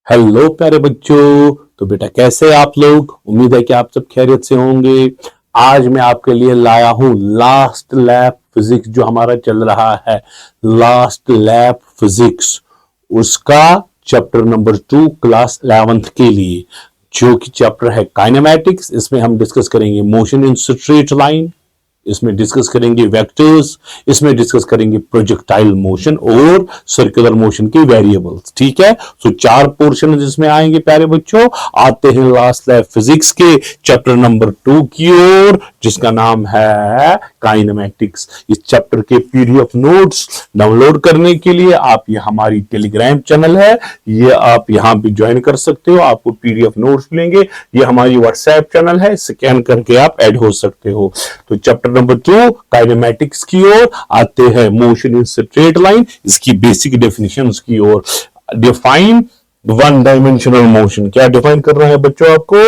Hello प्यारे बच्चों। तो बेटा कैसे आप लोग? उम्मीद है कि आप सब खैरियत से होंगे। आज मैं आपके लिए लाया हूं लास्ट लैब फिजिक्स जो हमारा चल रहा है, लास्ट लैब फिजिक्स, उसका चैप्टर नंबर 2 क्लास 11th के लिए, जो कि चैप्टर है काइनेमैटिक्स। इसमें हम डिस्कस करेंगे मोशन इन स्ट्रेट लाइन, इसमें डिस्कस करेंगे वेक्टर्स, इसमें डिस्कस करेंगे प्रोजेक्टाइल मोशन और सर्कुलर मोशन के वेरिएबल्स। ठीक है, तो 4 पोर्शन जिसमें आएंगे प्यारे बच्चों। आते हैं लास्ट लैब फिजिक्स के चैप्टर नंबर 2 की ओर, जिसका नाम है काइनेमैटिक्स। इस चैप्टर के पीडीएफ नोट्स डाउनलोड करने के लिए आप ये हमारी टेलीग्राम चैनल है, ये आप यहां भी ज्वाइन कर सकते हो। आपको पीडीएफ नोट्स मिलेंगे। ये हमारी व्हाट्सएप चैनल है, स्कैन करके आप ऐड हो सकते हो। तो चैप्टर नंबर 2 काइनेमैटिक्स की ओर आते हैं, मोशन इन स्ट्रेट लाइन, इसकी बेसिक डेफिनेशंस की ओर। Define one dimensional motion. क्या डिफाइन करना है बच्चों आपको?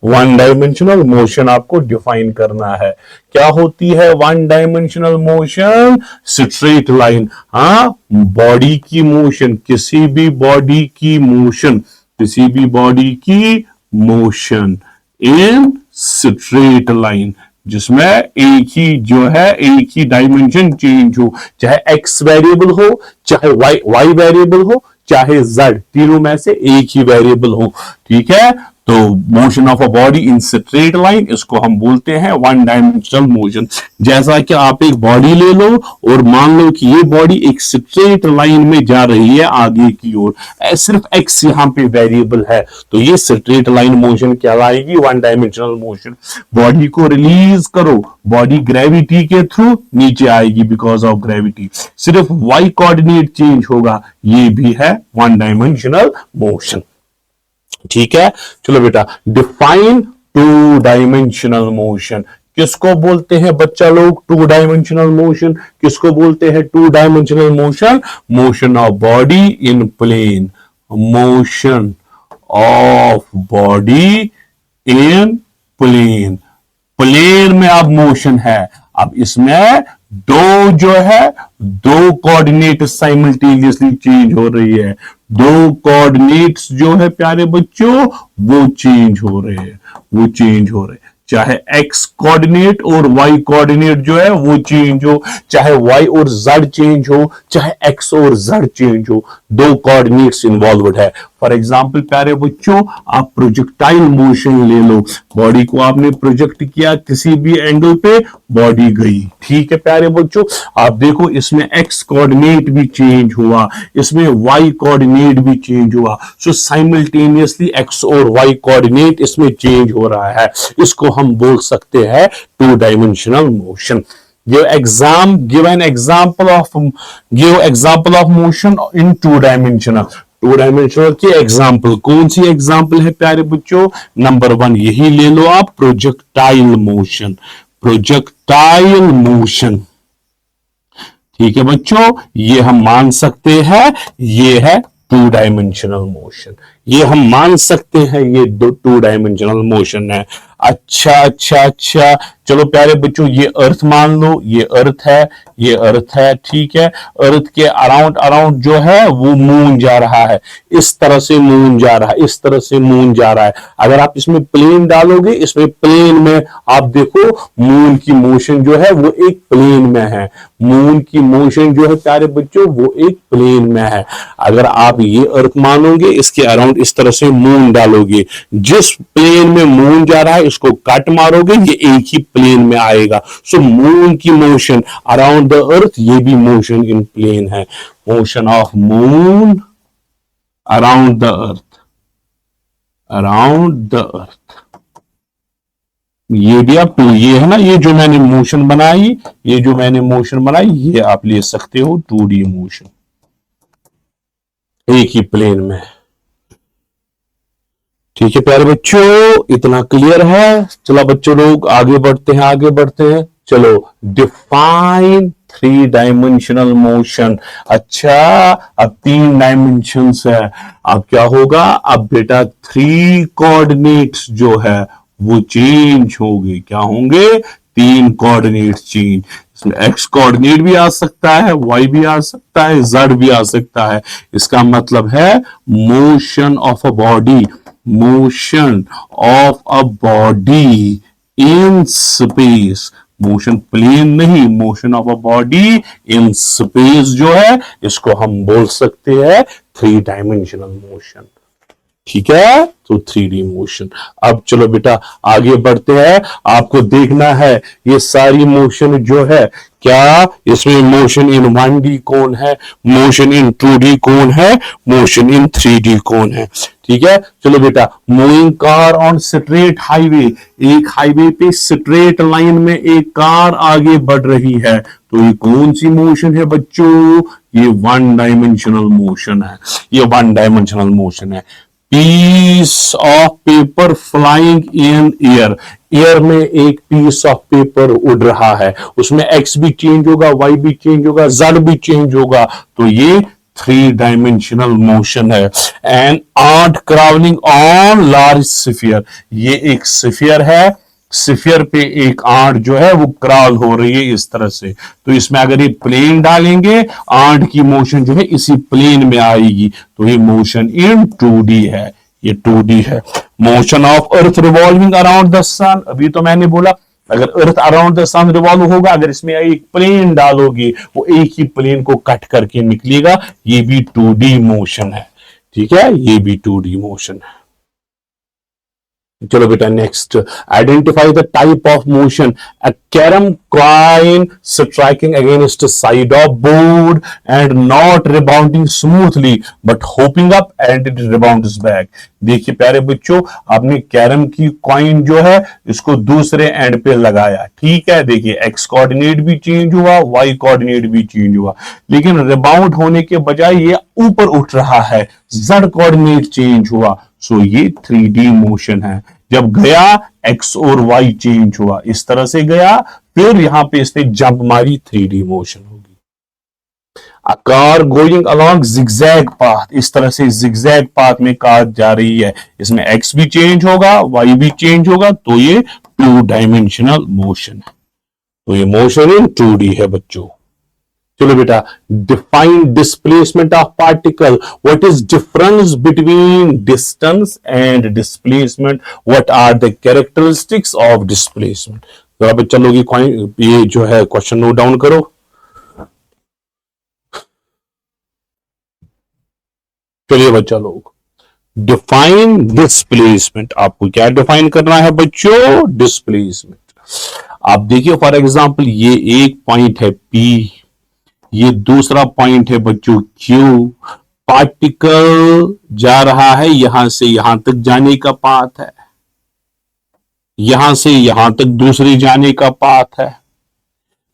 वन डायमेंशनल मोशन आपको डिफाइन करना है। क्या होती है one dimensional motion? Straight line. हाँ, बॉडी की मोशन, किसी भी बॉडी की मोशन, किसी भी बॉडी की मोशन इन स्ट्रेट लाइन, जिसमें एक ही जो है, एक ही डायमेंशन चेंज हो, चाहे एक्स वेरिएबल हो, चाहे वाई वेरिएबल हो, चाहे जेड, तीनों में से एक ही वेरिएबल हो। ठीक है, तो motion of a body in straight line, इसको हम बोलते हैं वन डायमेंशनल मोशन। जैसा कि आप एक बॉडी ले लो और मान लो कि ये बॉडी एक स्ट्रेट लाइन में जा रही है आगे की ओर, सिर्फ एक्स यहां पे वेरिएबल है, तो ये स्ट्रेट लाइन मोशन कहलाएगी वन डायमेंशनल मोशन। बॉडी को रिलीज करो, बॉडी ग्रेविटी के थ्रू नीचे आएगी बिकॉज ऑफ ग्रेविटी, सिर्फ वाई कोऑर्डिनेट चेंज होगा, ये भी है वन डायमेंशनल मोशन। ठीक है, चलो बेटा, डिफाइन टू डायमेंशनल मोशन। किसको बोलते हैं बच्चा लोग टू डायमेंशनल मोशन? किसको बोलते हैं two dimensional motion? Motion of body in plane, motion of body in plane. Plane में अब मोशन है, अब इसमें दो जो है, दो कोऑर्डिनेट साइमल्टेनियसली चेंज हो रही है। दो कोऑर्डिनेट्स जो है प्यारे बच्चों, वो चेंज हो रहे हैं, वो चेंज हो रहे हैं। चाहे एक्स कोऑर्डिनेट और वाई कोऑर्डिनेट जो है वो चेंज हो, चाहे वाई और जेड चेंज हो, चाहे एक्स और जेड चेंज हो, दो कोऑर्डिनेट्स इन्वॉल्वड है। फॉर एग्जाम्पल प्यारे बच्चों, आप प्रोजेक्टाइल मोशन ले लो, बॉडी को आपने प्रोजेक्ट किया किसी भी एंगल पे, बॉडी गई। ठीक है प्यारे बच्चों, आप देखो इसमें एक्स कोऑर्डिनेट भी चेंज हुआ, इसमें वाई कोऑर्डिनेट भी चेंज हुआ। सो साइमल्टेनियसली एक्स और वाई कोऑर्डिनेट इसमें चेंज हो रहा है, इसको हम बोल सकते हैं two dimensional motion. give an example of motion in two dimensional। Two dimensional की एग्जाम्पल, कौन सी एग्जाम्पल है प्यारे बच्चों? नंबर 1 यही ले लो आप, प्रोजेक्टाइल मोशन, प्रोजेक्टाइल मोशन। ठीक है बच्चों, ये हम मान सकते हैं ये है टू डायमेंशनल मोशन, ये हम मान सकते हैं ये टू डायमेंशनल मोशन है। अच्छा अच्छा अच्छा, चलो प्यारे बच्चों, ये अर्थ मान लो, ये अर्थ है, ये अर्थ है। ठीक है, अर्थ के अराउंड अराउंड जो है वो मून जा रहा है, इस तरह से मून जा रहा है, इस तरह से मून जा रहा है। अगर आप इसमें प्लेन डालोगे, इसमें प्लेन में आप देखो मून की मोशन जो है वो एक प्लेन में है, मून की मोशन जो है प्यारे बच्चों वो एक प्लेन में है। अगर आप ये अर्थ मानोगे, इसके अराउंड इस तरह से मून डालोगे, जिस प्लेन में मून जा रहा है इसको कट मारोगे, ये एक ही प्लेन में आएगा। सो मून की मोशन अराउंड द अर्थ, ये भी मोशन इन प्लेन है। Motion of moon around the earth, around the earth, ये भी आप ये है ना, ये जो मैंने मोशन बनाई, ये जो मैंने मोशन बनाई, ये आप ले सकते हो 2D मोशन, एक ही प्लेन में। ठीक है प्यारे बच्चों, इतना क्लियर है? चलो बच्चों लोग आगे बढ़ते हैं, आगे बढ़ते हैं। चलो, डिफाइन थ्री डायमेंशनल मोशन। अच्छा, अब 3 डायमेंशंस है, अब क्या होगा? अब बेटा 3 कोऑर्डिनेट्स जो है वो चेंज होंगे। क्या होंगे? 3 कोऑर्डिनेट्स चेंज। एक्स कोऑर्डिनेट भी आ सकता है, वाई भी आ सकता है, जेड भी आ सकता है। इसका मतलब है motion of a body, motion of a body in space, motion plane नहीं, motion of a body in space जो है इसको हम बोल सकते हैं थ्री डायमेंशनल मोशन। ठीक है, तो 3D मोशन। अब चलो बेटा आगे बढ़ते हैं। आपको देखना है ये सारी मोशन जो है, क्या इसमें मोशन इन 1D कौन है, मोशन इन 2D कौन है, मोशन इन 3D कौन है। ठीक है, चलो बेटा, moving car on straight highway, एक हाईवे पे स्ट्रेट लाइन में एक कार आगे बढ़ रही है, तो ये कौन सी मोशन है बच्चों, ये वन डायमेंशनल मोशन है, ये वन डायमेंशनल मोशन है। Piece of paper flying in air, air में एक पीस ऑफ पेपर उड़ रहा है, उसमें एक्स भी चेंज होगा, वाई भी चेंज होगा, जेड भी चेंज होगा, तो ये थ्री डायमेंशनल मोशन है। And art crawling on large sphere, ये एक स्फीयर है, स्फीयर पे एक आंट जो है वो क्रॉल हो रही है इस तरह से, तो इसमें अगर ये प्लेन डालेंगे आंट की मोशन जो है इसी प्लेन में आएगी, तो ये मोशन इन 2D है, ये 2D है। Motion of earth revolving around the sun, अभी तो मैंने बोला अगर earth around the sun revolve होगा, अगर इसमें एक प्लेन डालोगे वो एक ही प्लेन को कट करके निकलेगा, ये भी 2D मोशन है। ठीक है, ये भी 2D मोशन है। चलो बेटा next, identify the type of motion, a carrom coin striking against side of board and not rebounding smoothly but hopping up and it rebounds back. देखिए प्यारे बच्चों, आपने कैरम की कॉइन जो है इसको दूसरे एंड पे लगाया, ठीक है, देखिए एक्स कोऑर्डिनेट भी चेंज हुआ, वाई कोऑर्डिनेट भी चेंज हुआ, लेकिन रिबाउंड होने के बजाय ये ऊपर उठ रहा है, जेड कोऑर्डिनेट चेंज हुआ, सो ये 3D मोशन है। जब गया एक्स और वाई चेंज हुआ, इस तरह से गया, फिर यहां पे इसने जंप मारी, 3D मोशन होगी। A car going along zigzag path, इस तरह से जिगजैग पाथ में कार जा रही है, इसमें एक्स भी चेंज होगा, वाई भी चेंज होगा, तो ये 2 डायमेंशनल मोशन है, तो ये मोशन इन 2D है बच्चों। चलो बेटा, define displacement of particle, what is difference between distance and displacement, what are the characteristics of displacement. जरा बच्चा लोग ये जो है क्वेश्चन नोट डाउन करो। चलिए बच्चा लोग, डिफाइन डिस्प्लेसमेंट, आपको क्या डिफाइन करना है बच्चों, डिस्प्लेसमेंट। आप देखिए फॉर एग्जांपल ये एक पॉइंट है P, ये दूसरा पॉइंट है बच्चों Q, पार्टिकल जा रहा है यहां से यहां तक जाने का पाथ है, यहां से यहां तक दूसरी जाने का पाथ है,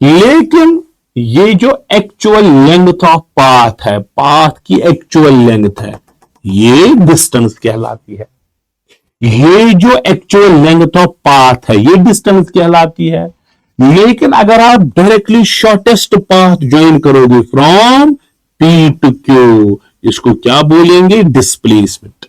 लेकिन ये जो एक्चुअल लेंथ ऑफ पाथ है, पाथ की एक्चुअल लेंथ है, ये डिस्टेंस कहलाती है। ये जो एक्चुअल लेंथ ऑफ पाथ है ये डिस्टेंस कहलाती है, लेकिन अगर आप डायरेक्टली शॉर्टेस्ट पाथ ज्वाइन करोगे फ्रॉम P टू Q, इसको क्या बोलेंगे, डिस्प्लेसमेंट।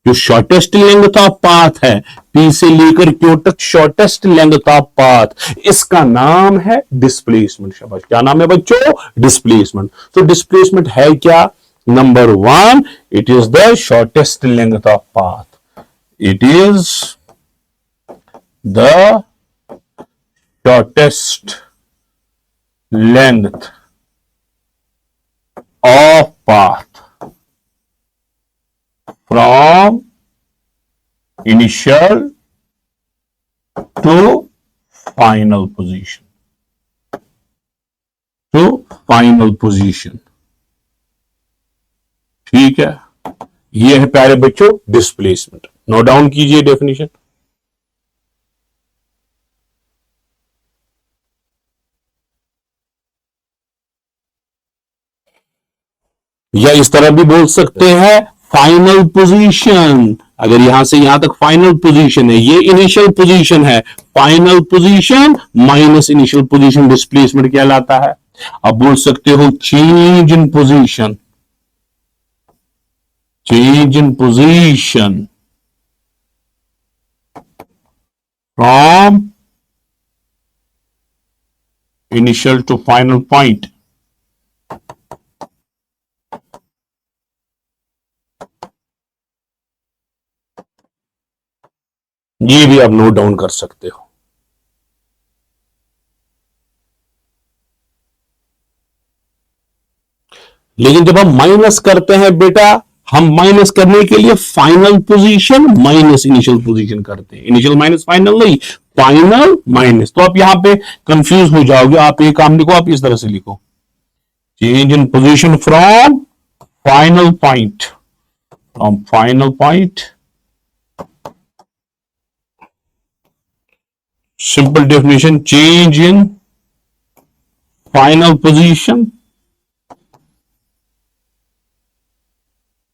जो शॉर्टेस्ट लेंथ ऑफ पाथ है P से लेकर Q तक शॉर्टेस्ट लेंथ ऑफ पाथ, इसका नाम है डिस्प्लेसमेंट। शाबाश, क्या नाम है बच्चों, डिस्प्लेसमेंट। तो डिस्प्लेसमेंट है क्या, number 1, it is the shortest length of path, it is the shortest length of path from initial to final position, ठीक है, ये है प्यारे बच्चों डिस्प्लेसमेंट। नोट डाउन कीजिए डेफिनेशन। या इस तरह भी बोल सकते हैं फाइनल पोजीशन, अगर यहां से यहां तक फाइनल पोजीशन है, ये इनिशियल पोजीशन है, final position minus initial position displacement कहलाता है। अब बोल सकते हो change in position, change in position from initial to final point. ये भी आप नोट डाउन कर सकते हो। लेकिन जब हम माइनस करते हैं बेटा, हम माइनस करने के लिए final position minus initial position करते हैं। इनिशियल माइनस फाइनल नहीं, फाइनल माइनस। तो आप यहां पे कंफ्यूज हो जाओगे। आप एक काम लिखो, आप इस तरह से लिखो, change in position from final point, from final point. Simple definition, change in final position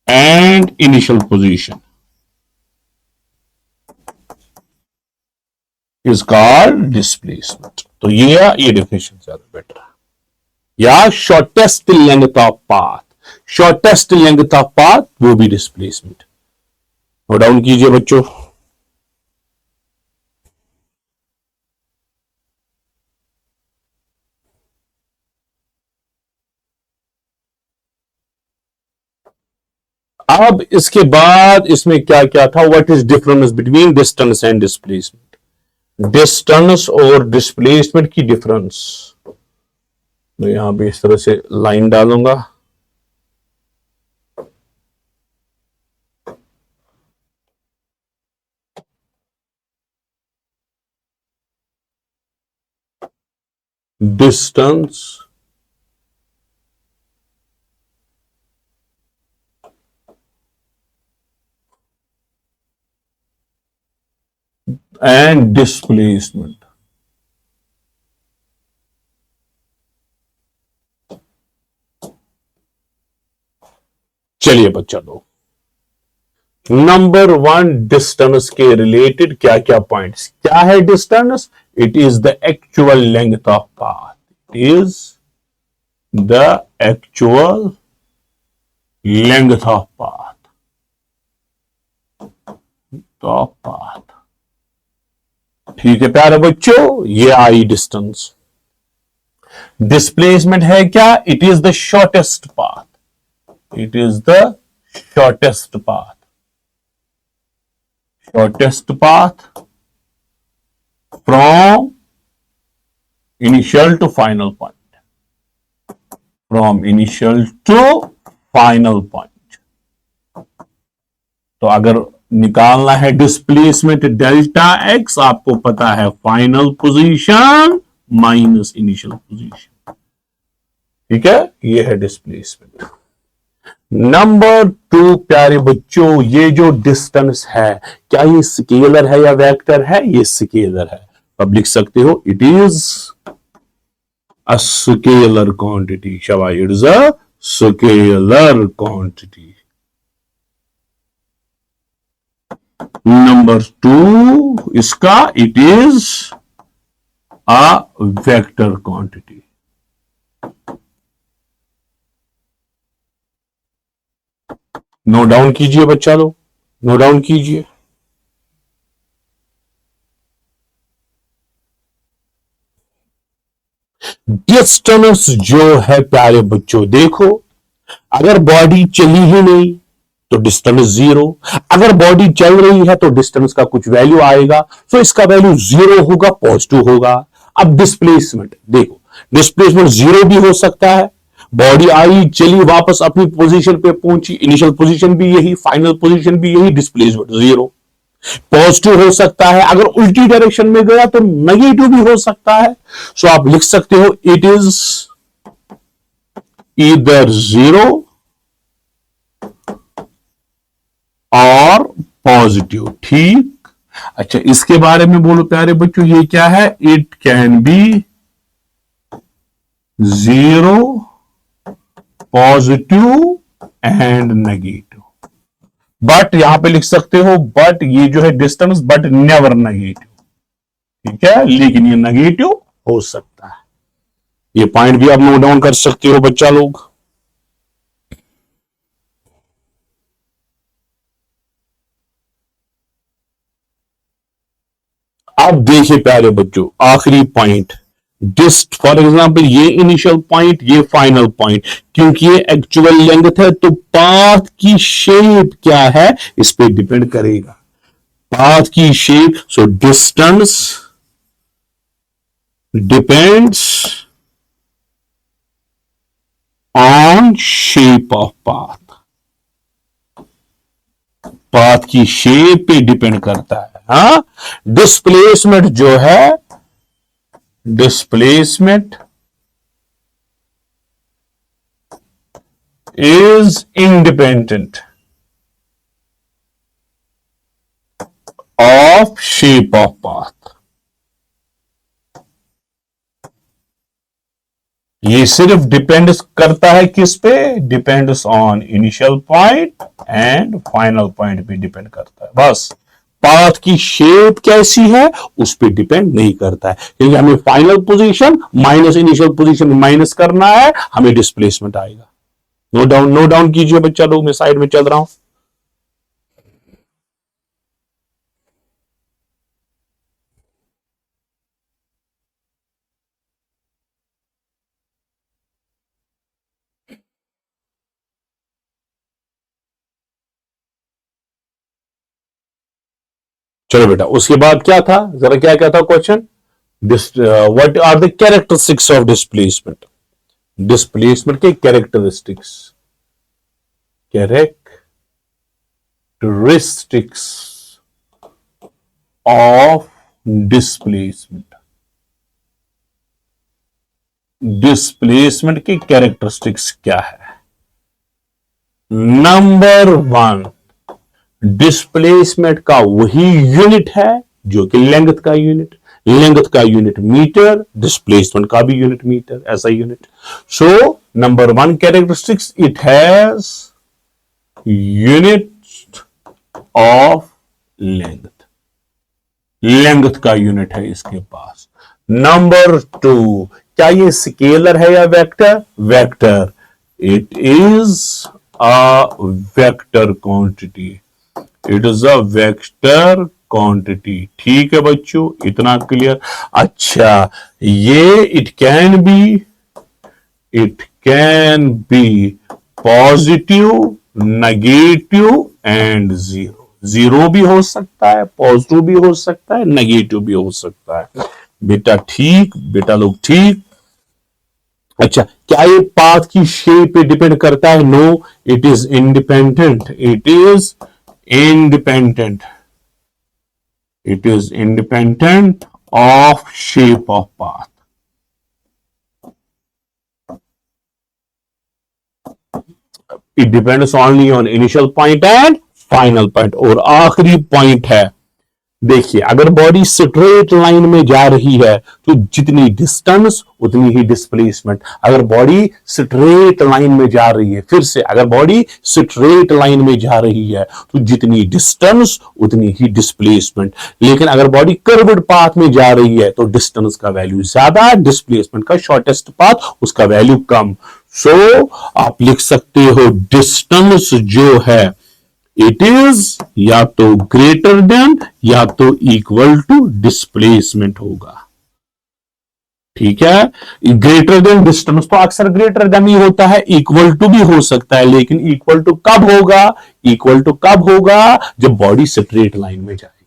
and initial position is called displacement। तो ये डेफिनेशन ज्यादा बेटर है। या shortest length of path, shortest length of path वो भी displacement. Note down कीजिए बच्चों। अब इसके बाद इसमें क्या क्या था, what is difference between distance and displacement. Distance और डिस्प्लेसमेंट की डिफरेंस, मैं यहां पे इस तरह से लाइन डालूंगा। Distance and displacement. चलिए बच्चा लोग, नंबर वन, डिस्टेंस के रिलेटेड क्या क्या पॉइंट्स। क्या है distance? It is the actual length of path, is the actual length of path. ठीक है प्यारे बच्चों, ये आई डिस्टेंस। डिस्प्लेसमेंट है क्या? It is the shortest path, it is the shortest path, shortest path from initial to final point, from initial to final point। तो अगर निकालना है डिस्प्लेसमेंट डेल्टा एक्स, आपको पता है final position minus initial position. ठीक है, ये है डिस्प्लेसमेंट। नंबर टू प्यारे बच्चों, ये जो डिस्टेंस है, क्या ये स्केलर है या वेक्टर है? ये स्केलर है। अब लिख सकते हो it is a scalar quantity. शाबाश, it is a scalar quantity. Number two इसका, it is a vector quantity. Note down कीजिए बच्चा लोग, नोट डाउन कीजिए। डिस्टेंस जो है प्यारे बच्चों, देखो, अगर बॉडी चली ही नहीं तो डिस्टेंस जीरो, अगर बॉडी चल रही है तो डिस्टेंस का कुछ वैल्यू आएगा, तो इसका वैल्यू जीरो होगा, पॉजिटिव होगा। अब डिस्प्लेसमेंट देखो, डिस्प्लेसमेंट जीरो भी हो सकता है, बॉडी आई चली वापस अपनी पोजीशन पे पहुंची, इनिशियल पोजीशन भी यही, फाइनल पोजीशन भी यही, डिस्प्लेसमेंट जीरो। पॉजिटिव हो सकता है, अगर उल्टी डायरेक्शन में गया तो नेगेटिव भी हो सकता है। सो आप लिख सकते हो इट इज ईदर जीरो और पॉजिटिव। ठीक, अच्छा इसके बारे में बोलो प्यारे बच्चों, ये क्या है? It can be zero, positive and negative. But यहां पे लिख सकते हो, बट ये जो है डिस्टेंस, बट नेवर नेगेटिव। ठीक है, लेकिन ये नेगेटिव हो सकता है। ये पॉइंट भी आप नोट डाउन कर सकते हो बच्चा लोग। अब देखिए प्यारे बच्चों, आखिरी पॉइंट, डिस्ट फॉर एग्जाम्पल ये इनिशियल पॉइंट, ये फाइनल पॉइंट, क्योंकि ये एक्चुअल लेंथ है तो पाथ की शेप क्या है इस पे डिपेंड करेगा। पाथ की shape, so distance depends on shape of path. Path की शेप पे डिपेंड करता है। हाँ, डिस्प्लेसमेंट जो है, displacement is independent of shape of path। ये सिर्फ डिपेंड्स करता है किस पे? Depends on initial point and final point पे डिपेंड करता है बस। पाथ की शेप कैसी है उस पे डिपेंड नहीं करता है, क्योंकि हमें final position minus initial position minus करना है, हमें डिस्प्लेसमेंट आएगा। नो डाउन कीजिए बच्चा लोग, मैं साइड में चल रहा हूं। चलो बेटा, उसके बाद क्या था, जरा क्या क्या था question? What are the characteristics of displacement? Displacement के characteristics, characteristics of displacement. Displacement की कैरेक्टरिस्टिक्स क्या है? नंबर 1, डिस्प्लेसमेंट का वही यूनिट है जो कि लेंथ का यूनिट। लेंथ का यूनिट मीटर, डिस्प्लेसमेंट का भी यूनिट मीटर, ऐसा unit. So number 1 characteristics, it has unit of length. Length का यूनिट है इसके पास। नंबर 2, क्या ये स्केलर है या vector? Vector. It is a vector quantity. It is a vector quantity. ठीक है बच्चों, इतना क्लियर? अच्छा, ये it can be positive, negative and zero. Zero भी हो सकता है, पॉजिटिव भी हो सकता है, नेगेटिव भी हो सकता है। बेटा ठीक, बेटा लोग ठीक। अच्छा, क्या ये पाथ की शेप पे डिपेंड करता है? No, it is independent. It is independent, it is independent of shape of path। it depends only on initial point and final point। और आखिरी पॉइंट है, देखिए, अगर बॉडी स्ट्रेट लाइन में जा रही है तो जितनी डिस्टेंस उतनी ही डिस्प्लेसमेंट। अगर बॉडी स्ट्रेट लाइन में जा रही है, फिर से, अगर बॉडी स्ट्रेट लाइन में जा रही है तो जितनी डिस्टेंस उतनी ही डिस्प्लेसमेंट। लेकिन अगर बॉडी कर्व्ड पाथ में जा रही है तो डिस्टेंस का वैल्यू ज्यादा, डिस्प्लेसमेंट का शॉर्टेस्ट पाथ उसका वैल्यू कम। सो आप लिख सकते हो डिस्टेंस जो है इट इज या तो ग्रेटर देन या तो इक्वल टू डिस्प्लेसमेंट होगा। ठीक है, ग्रेटर देन डिस्टेंस तो अक्सर ग्रेटर देन ही होता है, इक्वल टू भी हो सकता है, लेकिन इक्वल टू कब होगा? इक्वल टू कब होगा? जब बॉडी स्ट्रेट लाइन में जाएगी।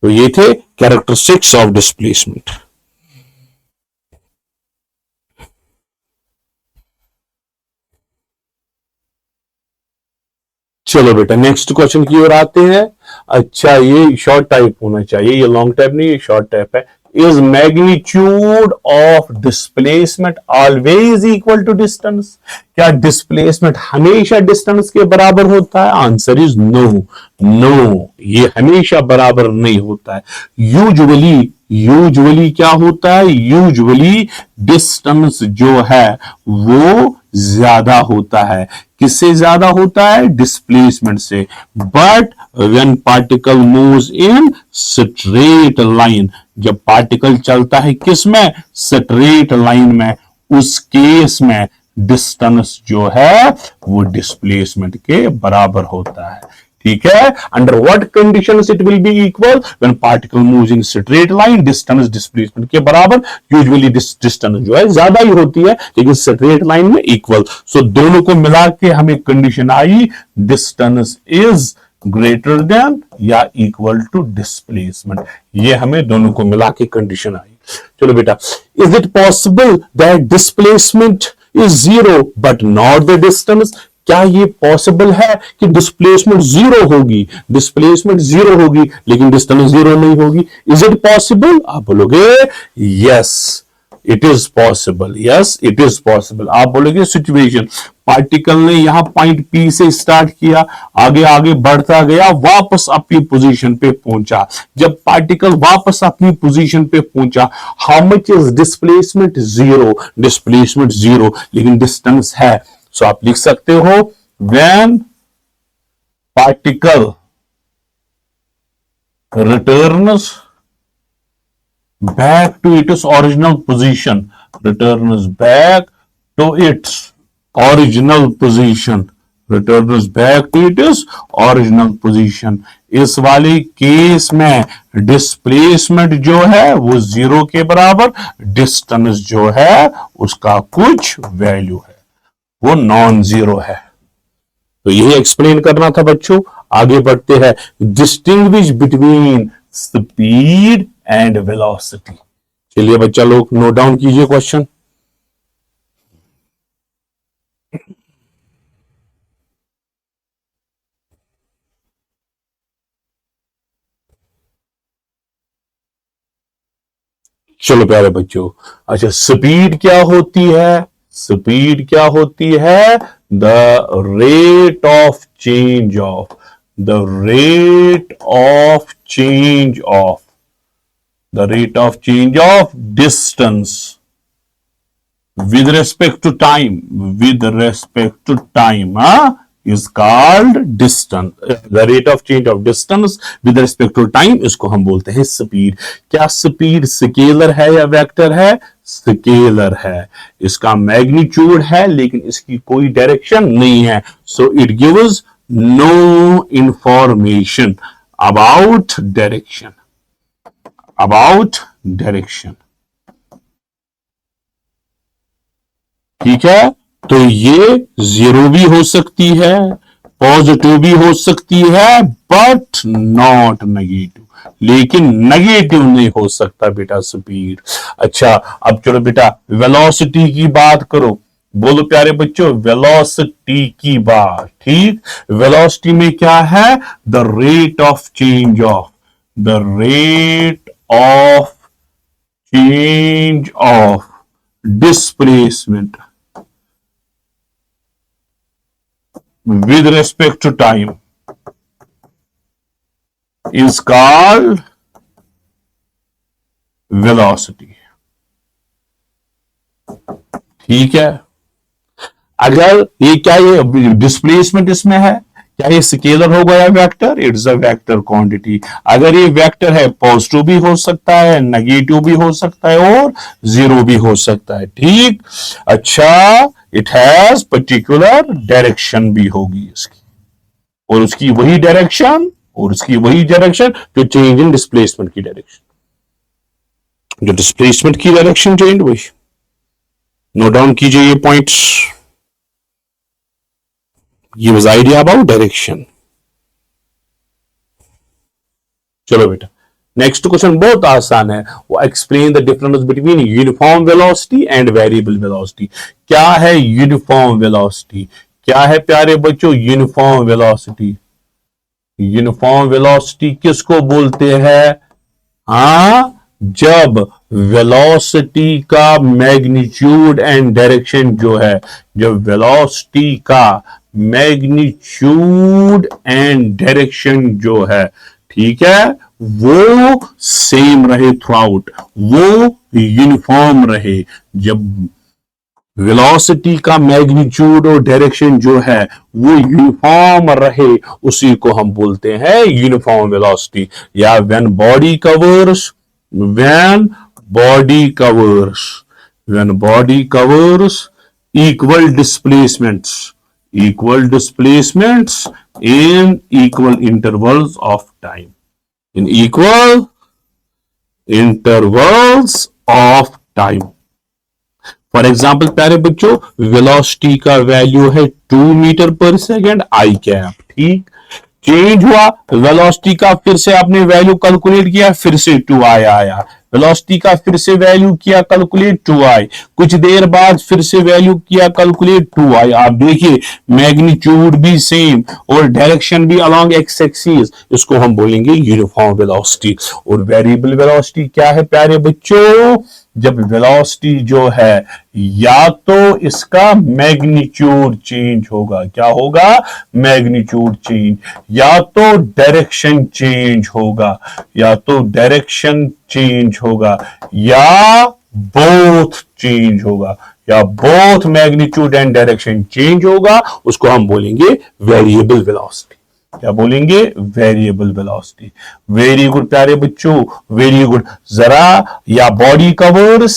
तो ये थे कैरेक्टरिस्टिक्स ऑफ डिस्प्लेसमेंट। चलो बेटा, नेक्स्ट क्वेश्चन की ओर आते हैं। अच्छा, ये शॉर्ट टाइप होना चाहिए, ये लॉन्ग टाइप नहीं, ये शॉर्ट टाइप है। Is magnitude of displacement always equal to distance? क्या डिस्प्लेसमेंट हमेशा डिस्टेंस के बराबर होता है? Answer is no. नो, ये हमेशा बराबर नहीं होता है। यूजुअली क्या होता है? यूजुअली डिस्टेंस जो है वो ज्यादा होता है। किससे ज्यादा होता है? डिस्प्लेसमेंट से। But when particle moves in straight line, जब पार्टिकल चलता है किस में? स्ट्रेट लाइन में, उस केस में डिस्टेंस जो है वो डिस्प्लेसमेंट के बराबर होता है। ठीक है, under what conditions it will be equal, when particle moves in straight line, distance displacement के बराबर, यूजुअली डिस्टेंस जो है ज्यादा ही होती है लेकिन स्ट्रेट लाइन में इक्वल। सो दोनों को मिला के हमें condition I, distance is greater then या इक्वल टू डिस्प्लेसमेंट, ये हमें दोनों को मिला के कंडीशन आई। चलो बेटा, is it possible that displacement is zero but not the distance, क्या ये पॉसिबल है कि डिस्प्लेसमेंट जीरो होगी, डिस्प्लेसमेंट जीरो होगी लेकिन डिस्टेंस जीरो नहीं होगी? Is it possible? आप बोलोगे yes it is possible, yes it is possible. आप बोलोगे सिचुएशन, पार्टिकल ने यहां पॉइंट पी से स्टार्ट किया, आगे आगे बढ़ता गया, वापस अपनी पोजीशन पे पहुंचा। जब पार्टिकल वापस अपनी पोजीशन पे पहुंचा, how much is displacement? Zero, displacement zero लेकिन डिस्टेंस है। सो आप लिख सकते हो when particle returns back to its original position, returns back to its original position, returns back to its original position। इस वाले केस में डिस्प्लेसमेंट जो है वो जीरो के बराबर, डिस्टेंस जो है उसका कुछ वैल्यू है, वो नॉन जीरो है। तो यही एक्सप्लेन करना था बच्चों। आगे बढ़ते हैं, distinguish between speed and velocity. चलिए बच्चा लोग नोट डाउन कीजिए क्वेश्चन। चलो प्यारे बच्चों, अच्छा स्पीड क्या होती है? स्पीड क्या होती है? The rate of change of, the rate of change of, the rate of change of distance with respect to time, with respect to time is called distance। the rate of change of distance with respect to time इसको हम बोलते हैं speed. क्या speed scalar है या vector है? Scalar है। इसका मैग्नीट्यूड है लेकिन इसकी कोई डायरेक्शन नहीं है। So it gives no information about direction, about direction. ठीक है, तो ये जीरो भी हो सकती है, पॉजिटिव भी हो सकती है, बट नॉट नेगेटिव, लेकिन नेगेटिव नहीं हो सकता बेटा स्पीड। अच्छा अब चलो बेटा वेलोसिटी की बात करो। बोलो प्यारे बच्चों वेलोसिटी की बात। ठीक, वेलोसिटी में क्या है? The rate of change of, the rate of change of displacement with respect to time is called velocity। ठीक है, अगर ये क्या ये डिस्प्लेसमेंट इसमें है, क्या ये स्केलर होगा या vector? It's a vector quantity. अगर ये वेक्टर है पॉजिटिव भी हो सकता है, नेगेटिव भी हो सकता है और जीरो भी हो सकता है। ठीक, अच्छा इट हैज पर्टिकुलर डायरेक्शन भी होगी इसकी, और उसकी वही डायरेक्शन, और उसकी वही डायरेक्शन जो चेंज इन डिस्प्लेसमेंट की डायरेक्शन, जो डिस्प्लेसमेंट की डायरेक्शन चेंज वही। नोट डाउन कीजिए ये points. Give us idea about direction। चलो बेटा नेक्स्ट क्वेश्चन बहुत आसान है, वो explain the difference between uniform velocity and variable velocity. क्या है यूनिफॉर्म वेलोसिटी? क्या है प्यारे बच्चों यूनिफॉर्म वेलोसिटी? यूनिफॉर्म वेलोसिटी किसको बोलते हैं? जब वेलोसिटी का मैग्नीट्यूड एंड डायरेक्शन जो है, जब वेलोसिटी का मैग्नीट्यूड एंड डायरेक्शन जो है, ठीक है, वो सेम रहे थ्रू आउट, वो यूनिफॉर्म रहे। जब वेलोसिटी का मैग्नीट्यूड और डायरेक्शन जो है वो यूनिफॉर्म रहे, उसी को हम बोलते हैं यूनिफॉर्म वेलोसिटी। या when body covers, when body covers, when body covers equal displacements, equal displacements in equal intervals of time. In equal intervals of time. For example प्यारे बच्चों, वेलोसिटी का वैल्यू है 2 मीटर पर सेकेंड आई कैप, ठीक। Change हुआ velocity का, फिर से आपने वैल्यू कैलकुलेट किया, फिर से 2i आया। वेलोसिटी का फिर से वैल्यू किया कैलकुलेट 2i, कुछ देर बाद फिर से वैल्यू किया कैलकुलेट 2i। आप देखिए मैग्नीट्यूड भी सेम और डायरेक्शन भी अलोंग एक्स एक्सिस, इसको हम बोलेंगे यूनिफॉर्म वेलोसिटी। और वेरिएबल वेलोसिटी क्या है प्यारे बच्चों? जब वेलोसिटी जो है या तो इसका मैग्नीट्यूड चेंज होगा, क्या होगा? मैग्नीट्यूड चेंज, या तो डायरेक्शन चेंज होगा, या तो डायरेक्शन चेंज होगा, या बोथ चेंज होगा, या both magnitude and direction change होगा, उसको हम बोलेंगे वेरिएबल वेलोसिटी। क्या बोलेंगे? Variable velocity. वेरी गुड प्यारे बच्चों, वेरी गुड। जरा या body covers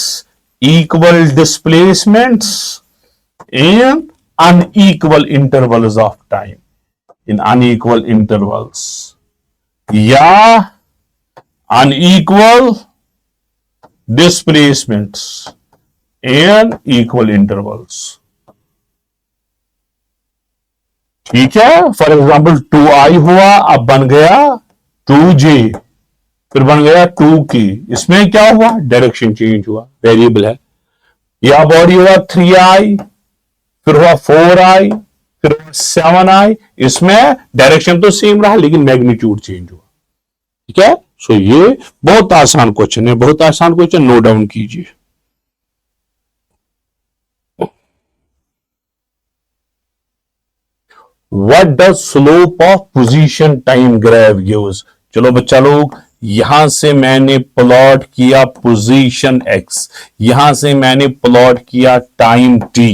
equal displacements in unequal intervals of time, in unequal intervals, या unequal displacements in equal intervals. ठीक है, फॉर एग्जाम्पल 2i हुआ, अब बन गया 2j, फिर बन गया 2k। इसमें क्या हुआ? डायरेक्शन चेंज हुआ, वेरिएबल है। या बॉडी हुआ 3i, फिर हुआ 4i, फिर हुआ 7i। इसमें डायरेक्शन तो सेम रहा लेकिन मैग्नीट्यूड चेंज हुआ। ठीक है, सो ये बहुत आसान क्वेश्चन है, बहुत आसान क्वेश्चन, नोट डाउन कीजिए। What does slope of position time graph gives? चलो बच्चा लोग, यहां से मैंने प्लॉट किया पोजीशन x, यहां से मैंने प्लॉट किया टाइम t।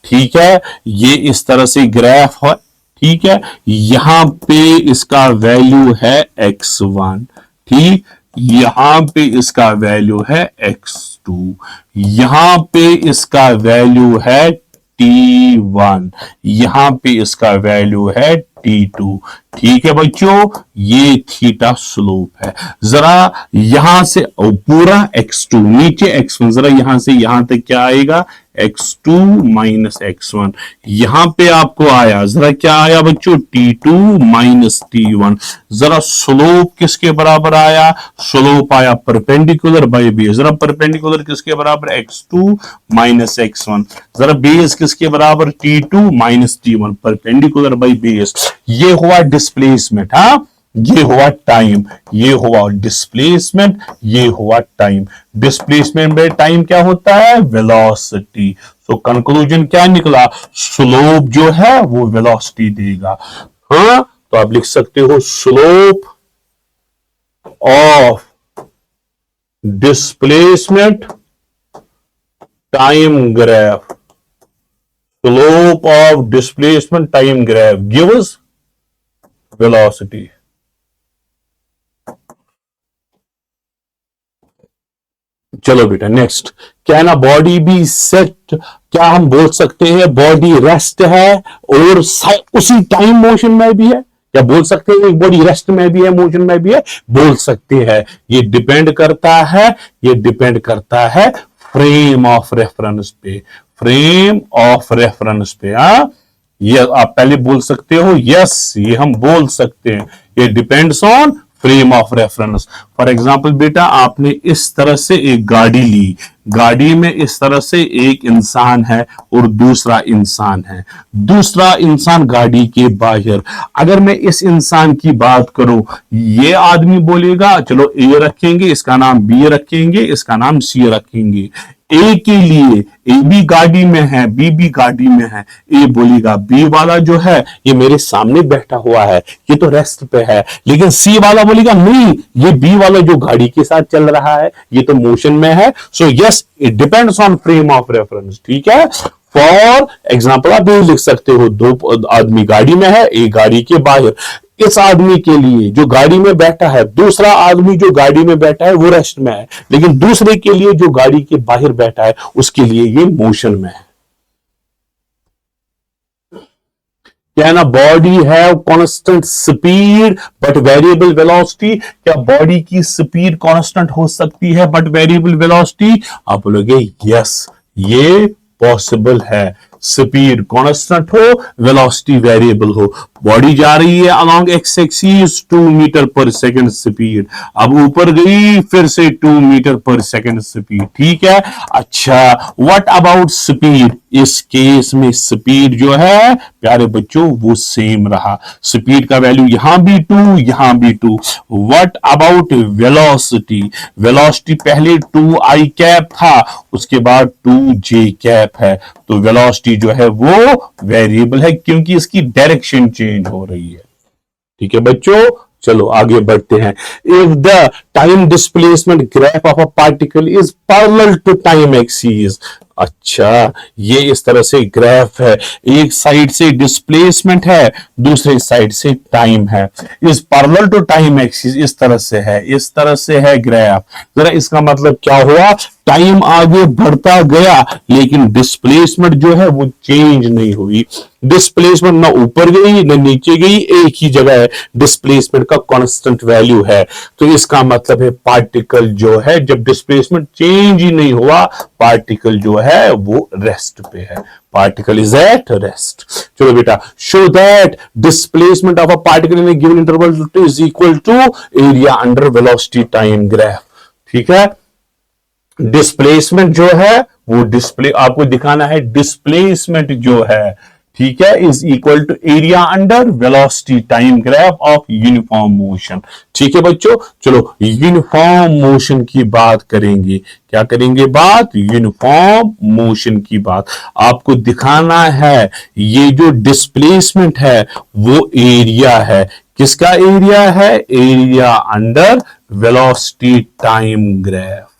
ठीक है, ये इस तरह से ग्राफ है। ठीक है, यहां पे इसका वैल्यू है x1, ठीक, यहां पे इसका वैल्यू है x2, यहां पे इसका वैल्यू है T1, यहां पे इसका वैल्यू है T2। ठीक है बच्चों, ये थीटा स्लोप है। जरा यहां से पूरा x2 नीचे x1, जरा यहां से यहां तक क्या आएगा? x2 minus x1। यहां पे आपको आया, जरा क्या आया बच्चों? T2 minus T1। जरा स्लोप किसके बराबर आया? स्लोप आया परपेंडिकुलर बाय बेस। जरा परपेंडिकुलर किसके बराबर? x2 minus x1। जरा बेस किसके बराबर? T2 minus T1, perpendicular by base. ये हुआ डिस्प्लेसमेंट, हाँ, ये हुआ टाइम, ये हुआ डिस्प्लेसमेंट, ये हुआ टाइम। डिस्प्लेसमेंट में टाइम क्या होता है? वेलोसिटी। सो कंक्लूजन क्या निकला? स्लोप जो है वो वेलोसिटी देगा। हाँ, तो आप लिख सकते हो slope of displacement time graph, slope of displacement time graph gives velocity. चलो बेटा नेक्स्ट, क्या ना बॉडी भी सेट, क्या हम बोल सकते हैं बॉडी रेस्ट है और उसी टाइम मोशन में भी है? क्या बोल सकते हैं बॉडी रेस्ट में भी है, मोशन में भी है? बोल सकते हैं। ये डिपेंड करता है, ये डिपेंड करता है फ्रेम ऑफ रेफरेंस पे, फ्रेम ऑफ रेफरेंस पे। हाँ, ये आप पहले बोल सकते हो यस, ये हम बोल सकते हैं, ये depends on frame of reference. For example बेटा, आपने इस तरह से एक गाड़ी ली, गाड़ी में इस तरह से एक इंसान है और दूसरा इंसान है, दूसरा इंसान गाड़ी के बाहर। अगर मैं इस इंसान की बात करूं, ये आदमी बोलेगा चलो ए रखेंगे, इसका नाम बी रखेंगे, इसका नाम सी रखेंगे। ए के लिए ए भी गाड़ी में है, बी भी गाड़ी में है। ए बोलेगा बी वाला जो है ये मेरे सामने बैठा हुआ है, ये तो रेस्ट पे है। लेकिन सी वाला बोलेगा नहीं, ये बी वाला जो गाड़ी के साथ चल रहा है ये तो मोशन में है। So yes, it depends on frame of reference. ठीक है, फॉर एग्जाम्पल आप ये लिख सकते हो, दो आदमी गाड़ी में है, एक गाड़ी के बाहर। इस आदमी के लिए जो गाड़ी में बैठा है, दूसरा आदमी जो गाड़ी में बैठा है वो रेस्ट में है, लेकिन दूसरे के लिए जो गाड़ी के बाहर बैठा है उसके लिए ये मोशन में है। Can a body have constant speed but variable velocity? क्या बॉडी की स्पीड कांस्टेंट हो सकती है बट वेरिएबल वेलोसिटी? आप बोलोगे यस, ये पॉसिबल है। स्पीड कांस्टेंट हो, वेलोसिटी वेरिएबल हो। बॉडी जा रही है along x axis 2 metre per second speed, अब ऊपर गई फिर से 2 मीटर पर सेकंड स्पीड, ठीक है। अच्छा, व्हाट अबाउट स्पीड? इस केस में स्पीड जो है प्यारे बच्चों वो सेम रहा। स्पीड का वैल्यू यहां भी 2, यहां भी 2। What about velocity? वेलोसिटी पहले 2 आई कैप था, उसके बाद 2 जे कैप है, तो वेलोसिटी जो है वो वेरिएबल है क्योंकि इसकी डायरेक्शन चेंज हो रही है। ठीक है बच्चों, चलो आगे बढ़ते हैं। If the time displacement graph of a particle is parallel to time axis, अच्छा ये इस तरह से ग्राफ है, एक साइड से डिस्प्लेसमेंट है, दूसरे साइड से टाइम है, is parallel to time axis, इस तरह से है, इस तरह से है ग्राफ। जरा इसका मतलब क्या हुआ? टाइम आगे बढ़ता गया लेकिन डिस्प्लेसमेंट जो है वो चेंज नहीं हुई। डिस्प्लेसमेंट ना ऊपर गई ना नीचे गई, एक ही जगह है, डिस्प्लेसमेंट का कांस्टेंट वैल्यू है। तो इसका मतलब है पार्टिकल जो है जब डिस्प्लेसमेंट चेंज ही नहीं हुआ, पार्टिकल जो है वो रेस्ट पे है, पार्टिकल इज एट रेस्ट। चलो बेटा, show that displacement of a particle in a given interval is equal to area under velocity time graph. ठीक है, डिस्प्लेसमेंट जो है वो डिस्प्ले आपको दिखाना है, डिस्प्लेसमेंट जो है, ठीक है, is equal to area under velocity time graph of uniform motion. ठीक है बच्चों, चलो यूनिफॉर्म मोशन की बात करेंगे। क्या करेंगे बात? यूनिफॉर्म मोशन की बात। आपको दिखाना है ये जो डिस्प्लेसमेंट है वो एरिया है। किसका एरिया है? Area under velocity time graph,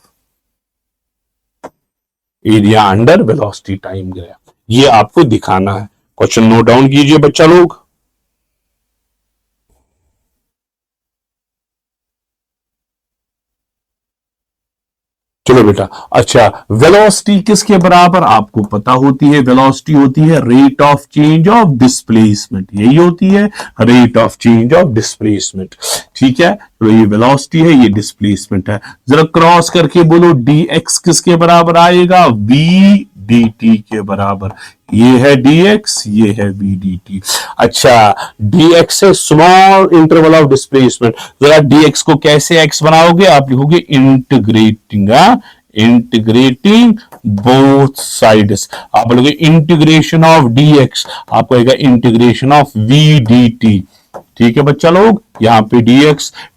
area under velocity time graph, ये आपको दिखाना है। क्वेश्चन नोट डाउन कीजिए बच्चा लोग। चलो बेटा, अच्छा वेलोसिटी किसके बराबर आपको पता होती है? वेलोसिटी होती है rate of change of displacement, यही होती है rate of change of displacement. ठीक है, तो ये वेलोसिटी है, ये डिस्प्लेसमेंट है। जरा क्रॉस करके बोलो डी एक्स किसके बराबर आएगा? वी डी टी के बराबर। ये है dx, ये है vdt। अच्छा, dx है स्मॉल इंटरवल ऑफ डिस्प्लेसमेंट। जरा dx को कैसे x बनाओगे? आप लिखोगे इंटीग्रेटिंग, इंटीग्रेटिंग बोथ साइड्स। आप बोलोगे इंटीग्रेशन ऑफ dx, आपको आएगा इंटीग्रेशन ऑफ vdt। ठीक है बच्चा लोग, यहां पे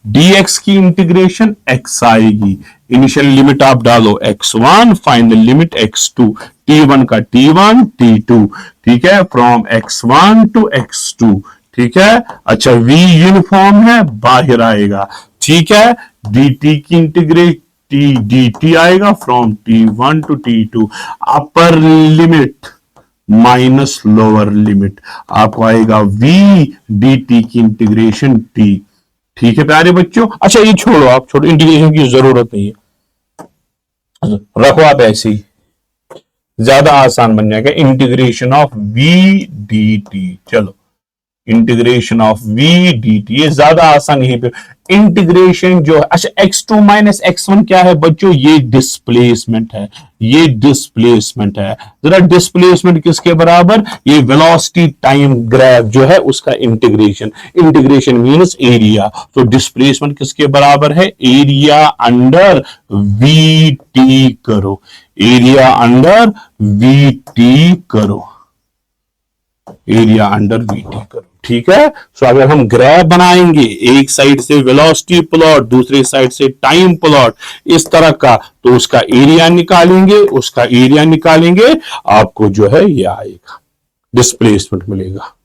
dx की इंटीग्रेशन x आएगी। इनिशियल लिमिट आप डालो x1, final limit x2, t1 का t1 t2, ठीक है, फ्रॉम x1 टू x2। ठीक है, अच्छा v यूनिफॉर्म है, बाहर आएगा। ठीक है, dt की इंटीग्रेट dt आएगा from t1 to t2। Upper limit minus lower limit, आपको आएगा v dt की इंटीग्रेशन t। ठीक है प्यारे बच्चों, अच्छा ये छोड़ो, आप छोड़ो, इंटीग्रेशन की जरूरत नहीं है, रखो आप ऐसे ही, ज्यादा आसान बन जाएगा। इंटीग्रेशन ऑफ v dt, चलो इंटीग्रेशन ऑफ v dt, ये ज्यादा आसान यहीं पे। इंटीग्रेशन जो है, अच्छा x2 माइनस x1 क्या है बच्चों? ये डिस्प्लेसमेंट है, ये डिस्प्लेसमेंट है। जरा डिस्प्लेसमेंट किसके बराबर? ये वेलोसिटी टाइम ग्राफ जो है उसका इंटीग्रेशन, इंटीग्रेशन मींस एरिया। तो डिस्प्लेसमेंट किसके बराबर है? एरिया अंडर वी टी करो, एरिया अंडर वी टी करो, एरिया अंडर वीटी करो। ठीक है, सो अगर हम ग्राफ बनाएंगे, एक साइड से वेलोसिटी प्लॉट, दूसरी साइड से टाइम प्लॉट, इस तरह का, तो उसका एरिया निकालेंगे, उसका एरिया निकालेंगे, आपको जो है ये आएगा, डिस्प्लेसमेंट मिलेगा।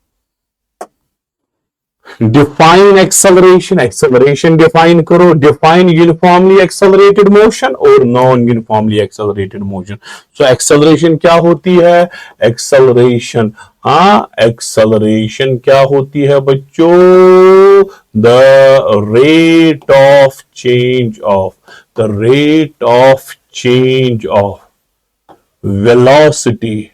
डिफाइन एक्सेलरेशन, एक्सेलरेशन डिफाइन करो। डिफाइन यूनिफॉर्मली एक्सेलरेटेड मोशन और non uniformly accelerated motion. So acceleration क्या होती है? एक्सेलरेशन, हाँ एक्सेलरेशन क्या होती है बच्चों? The rate of change of, the rate of change of velocity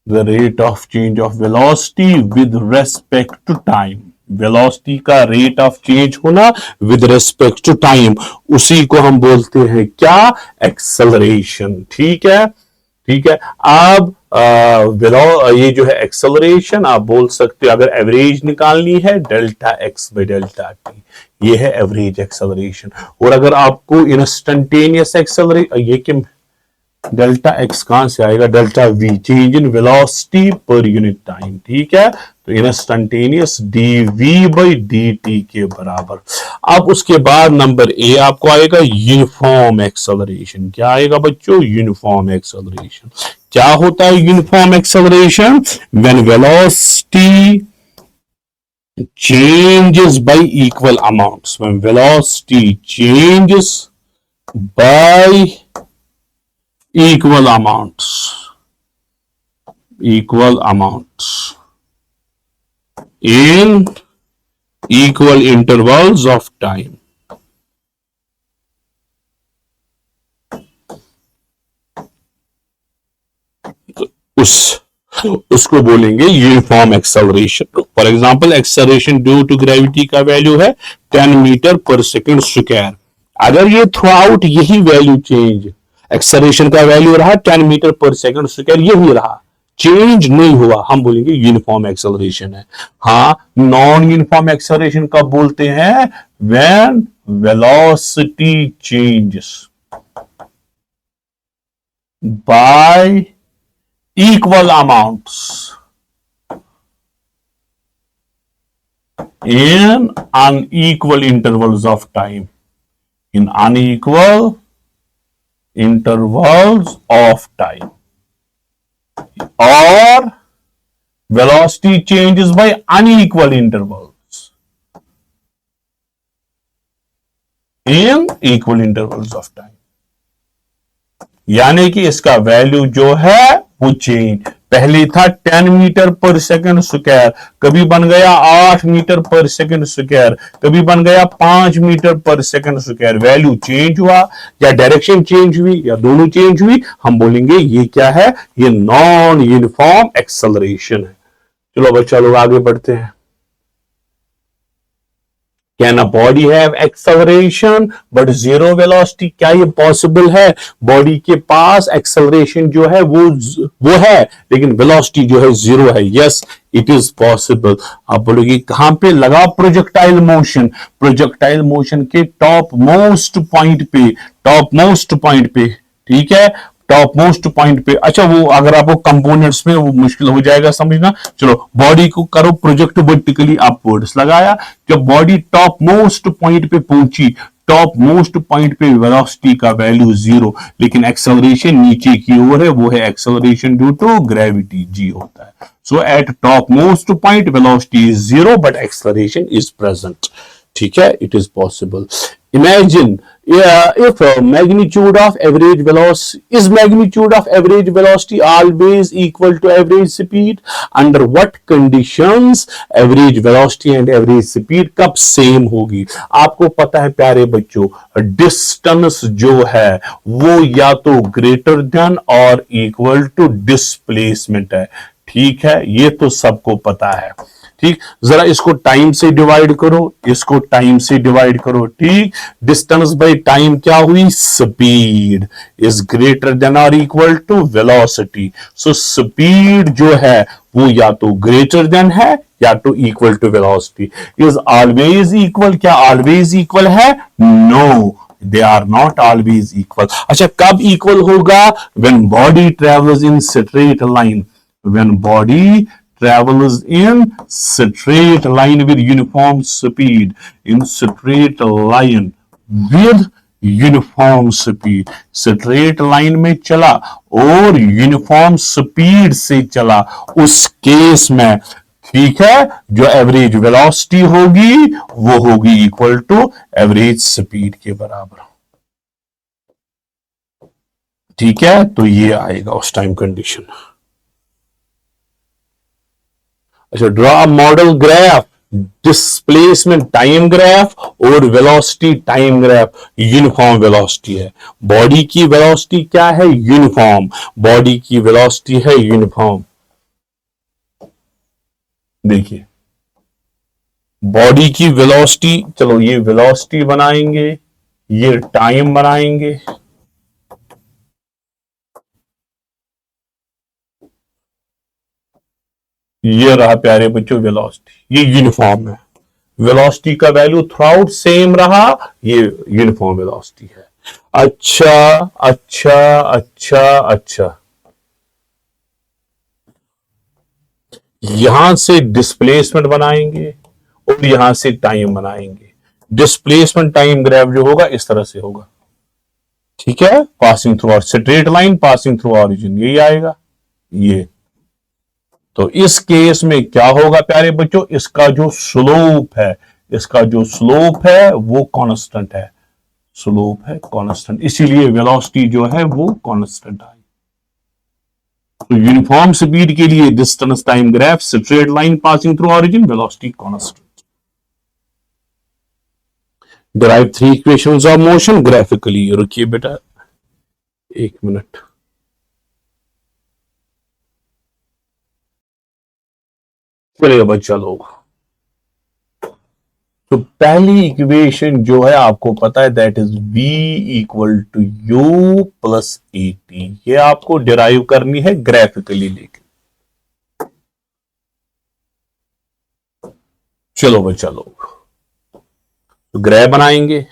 the rate of change of velocity with respect to time. Velocity का रेट ऑफ चेंज होना विद रेस्पेक्ट टू टाइम, उसी को हम बोलते हैं क्या? एक्सेलरेशन। ठीक है, ठीक है। अब ये जो है एक्सेलरेशन, आप बोल सकते हो अगर एवरेज निकालनी है delta x by delta T, ये है एवरेज एक्सेलरेशन। और अगर आपको इंस्टेंटेनियस एक्सेलरेशन, ये कि डेल्टा एक्स कहां से आएगा? Delta v, change in velocity per unit time. ठीक है, तो instantaneous d v by d t के बराबर। अब उसके बाद नंबर ए आपको आएगा यूनिफॉर्म एक्सेलरेशन। क्या आएगा बच्चों? Uniform acceleration. क्या होता है uniform acceleration? When velocity changes by equal amounts. When velocity changes by equal amounts, in equal intervals of time. उसको बोलेंगे uniform acceleration. For example acceleration due to gravity का value है 10 मीटर पर सेकंड स्क्वायर। अगर ये throughout यही value change, acceleration का value रहा 10 metre per second square, यही रहा, चेंज नहीं हुआ, हम बोलेंगे यूनिफॉर्म एक्सेलरेशन है। हाँ, नॉन यूनिफॉर्म एक्सेलरेशन कब बोलते हैं? When velocity changes by equal amounts in unequal intervals of time. In unequal intervals of time. Or velocity changes by unequal intervals in equal intervals of time. यानी कि इसका value जो है वो change, पहले था 10 मीटर पर सेकंड स्क्वायर, कभी बन गया 8 मीटर पर सेकंड स्क्वायर, कभी बन गया 5 metre per second square. Value change हुआ या डायरेक्शन चेंज हुई या दोनों चेंज हुई, हम बोलेंगे ये क्या है? ये नॉन यूनिफॉर्म एक्सेलरेशन है। चलो बच्चा लोग आगे बढ़ते हैं। Can a body have acceleration but zero velocity? क्या ये पॉसिबल है? बॉडी के पास एक्सेलरेशन जो है वो है, लेकिन वेलोसिटी जो है जीरो है। Yes, it is possible. आप बोलोगे कहां पे लगा? Projectile motion. प्रोजेक्टाइल मोशन के टॉप मोस्ट पॉइंट पे, ठीक है, टॉप मोस्ट पॉइंट पे। अच्छा, वो अगर आपको कंपोनेंट्स में वो मुश्किल हो जाएगा समझना। चलो, बॉडी को करो प्रोजेक्ट वर्टिकली अपवर्ड्स, लगाया, जब बॉडी टॉप मोस्ट पॉइंट पे पहुंची, टॉप मोस्ट पॉइंट पे वेलोसिटी का वैल्यू जीरो, लेकिन एक्सेलरेशन नीचे की ओर है, वो है acceleration due to gravity, G होता है। So at top most point velocity is zero but acceleration is present. ठीक है, it is possible. Imagine if magnitude of average velocity always equal to average speed? Under what conditions average velocity and average speed कब same होगी? आपको पता है प्यारे बच्चों, distance जो है वो या तो ग्रेटर देन और इक्वल टू डिस्प्लेसमेंट है। ठीक है, ये तो सबको पता है। ठीक, जरा इसको टाइम से डिवाइड करो, इसको टाइम से डिवाइड करो। ठीक, डिस्टेंस बाय टाइम क्या हुई? स्पीड इज ग्रेटर देन और equal to velocity. So speed जो है वो या तो ग्रेटर देन है या तो equal to velocity. Is always equal? क्या ऑलवेज इक्वल है? No, they are not always equal. अच्छा, कब इक्वल होगा? When body travels in straight line. When body travels in straight line with uniform speed, in straight line with uniform speed, straight line में चला और uniform speed से चला, उस case में ठीक है जो एवरेज वेलोसिटी होगी वो होगी इक्वल टू एवरेज स्पीड के बराबर। ठीक है, तो ये आएगा उस टाइम कंडीशन। अच्छा, draw model graph, displacement time graph और velocity time graph. Uniform velocity है, बॉडी की वेलोसिटी क्या है? यूनिफॉर्म, बॉडी की वेलोसिटी है यूनिफॉर्म। देखिए बॉडी की वेलोसिटी, चलो ये वेलोसिटी बनाएंगे, ये टाइम बनाएंगे। ये रहा प्यारे बच्चों वेलोसिटी, ये यूनिफॉर्म है। वेलोसिटी का वैल्यू थ्रू आउट सेम रहा, ये यूनिफॉर्म वेलोसिटी है। अच्छा अच्छा अच्छा अच्छा, यहां से डिस्प्लेसमेंट बनाएंगे और यहां से टाइम बनाएंगे। डिस्प्लेसमेंट टाइम ग्राफ जो होगा इस तरह से होगा, ठीक है, passing through hour straight line, passing through origin, यही आएगा ये। तो इस केस में क्या होगा प्यारे बच्चों, इसका जो स्लोप है, इसका जो स्लोप है वो कांस्टेंट है, स्लोप है कांस्टेंट, इसीलिए वेलोसिटी जो है वो कांस्टेंट आई। तो यूनिफॉर्म स्पीड के लिए distance time graph, straight line passing through origin, velocity constant. Derive 3 equations of motion graphically. रुकिए बेटा 1 मिनट। चलिए बच्चा लोग, तो पहली इक्वेशन जो है आपको पता है, that is v equal to u plus a t. ये आपको डिराइव करनी है ग्राफिकली लेके। चलो बच्चा लोग, तो ग्राफ बनाएंगे।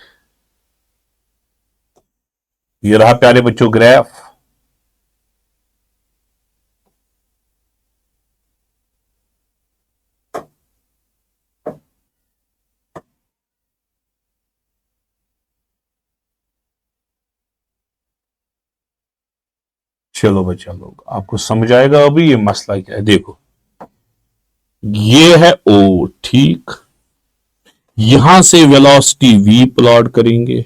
ये रहा प्यारे बच्चों ग्राफ। चलो बच्चा लोग, आपको समझ आएगा अभी ये मसला क्या है। देखो ये है ओ, ठीक, यहां से वेलोसिटी v प्लॉट करेंगे,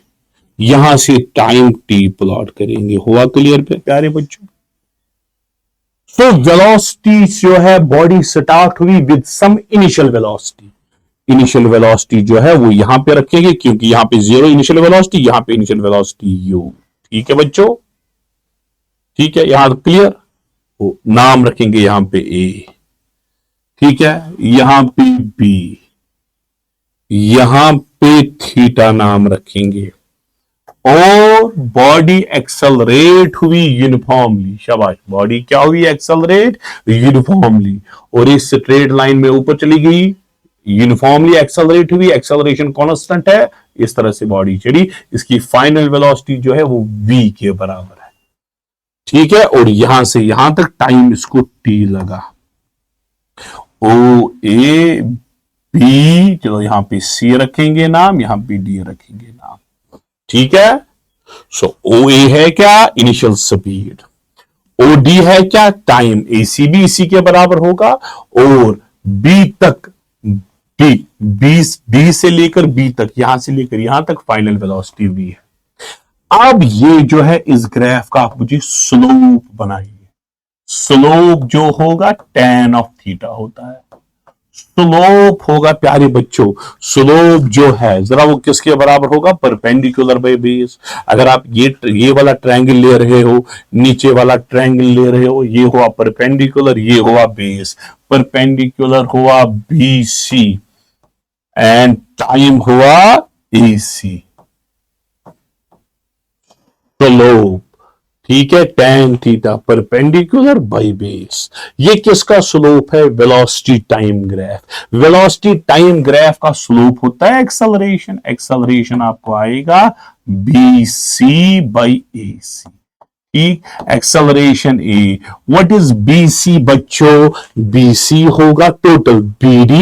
यहां से टाइम t प्लॉट करेंगे। हुआ क्लियर पे प्यारे बच्चों? सो वेलोसिटी जो है, बॉडी स्टार्ट हुई with some initial velocity. Initial velocity जो है वो यहां पे रखेंगे, क्योंकि यहां पे 0 इनिशियल वेलोसिटी, यहां पे इनिशियल वेलोसिटी u। ठीक है बच्चों, ठीक है, यहां क्लियर। वो नाम रखेंगे यहां पे a, ठीक है, यहां पे b, यहां पे थीटा नाम रखेंगे, और बॉडी एक्सेलरेट हुई यूनिफॉर्मली। शाबाश, बॉडी क्या हुई? एक्सेलरेट यूनिफॉर्मली, और इस स्ट्रेट लाइन में ऊपर चली गई, यूनिफॉर्मली एक्सेलरेट हुई, एक्सेलरेशन कांस्टेंट है, इस तरह से बॉडी चली। इसकी फाइनल वेलोसिटी जो है वो v के बराबर है, ठीक है। और यहां से यहां तक टाइम इसको t लगा। ओ ए बी, चलो यहां पे c रखेंगे नाम, यहां पे d रखेंगे नाम, ठीक है। सो ओ ए है क्या? Initial speed. ओ डी है क्या? टाइम। ए सी भी इसी के बराबर होगा, और बी तक, डी से लेकर बी तक, यहां से लेकर यहां तक फाइनल वेलोसिटी वी है। अब ये जो है इस ग्राफ का आप मुझे स्लोप बनाइए। स्लोप जो होगा tan ऑफ थीटा होता है। स्लोप होगा प्यारे बच्चों, स्लोप जो है जरा वो किसके बराबर होगा? Perpendicular by base. अगर आप ये वाला ट्रायंगल ले रहे हो, नीचे वाला ट्रायंगल ले रहे हो, ये हुआ परपेंडिकुलर, ये हुआ बेस। परपेंडिकुलर हुआ BC एंड टाइम हुआ AC। स्लोप, ठीक है, tan theta perpendicular by base. ये किसका स्लोप है? Velocity time graph. Velocity time graph का स्लोप होता है एक्सेलरेशन। एक्सेलरेशन आपको आएगा BC बाय AC, ठीक। Acceleration A, what is BC बच्चों? BC होगा total BD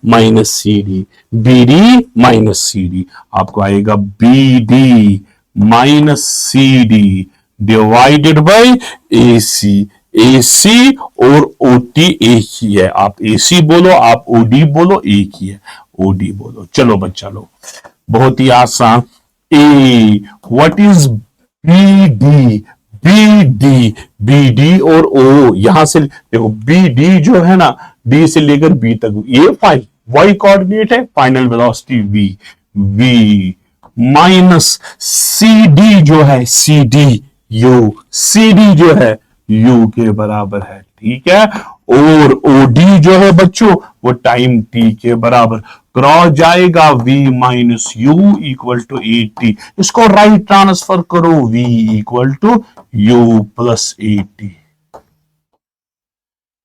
minus CD, BD minus CD, आपको आएगा BD minus CD divided by AC। AC और OT एक ही है, आप AC बोलो, आप OD बोलो, एक ही है, OD बोलो। चलो बच्चा लो, बहुत ही आसान। A, what is BD? BD और O, यहां से देखो BD जो है ना, D से लेकर B तक, ये y कोऑर्डिनेट है, final velocity v minus CD जो है, CD जो है U के बराबर है, ठीक है। और OD जो है बच्चों, वो टाइम t के बराबर, क्रॉस जाएगा v minus u equal to a t, इसको राइट ट्रांसफर करो, v equal to u plus a t.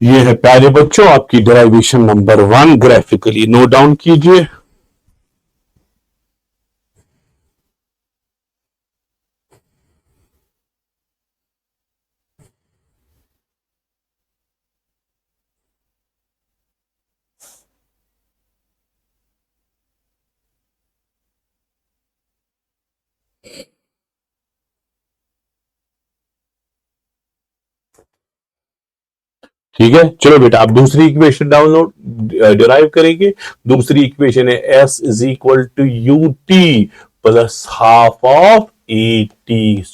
ये है प्यारे बच्चों आपकी derivation number 1, graphically note down कीजिए। ठीक है, चलो बेटा आप दूसरी इक्वेशन डाउनलोड डिराइव करेंगे। दूसरी इक्वेशन है s is equal to u t plus half of a t.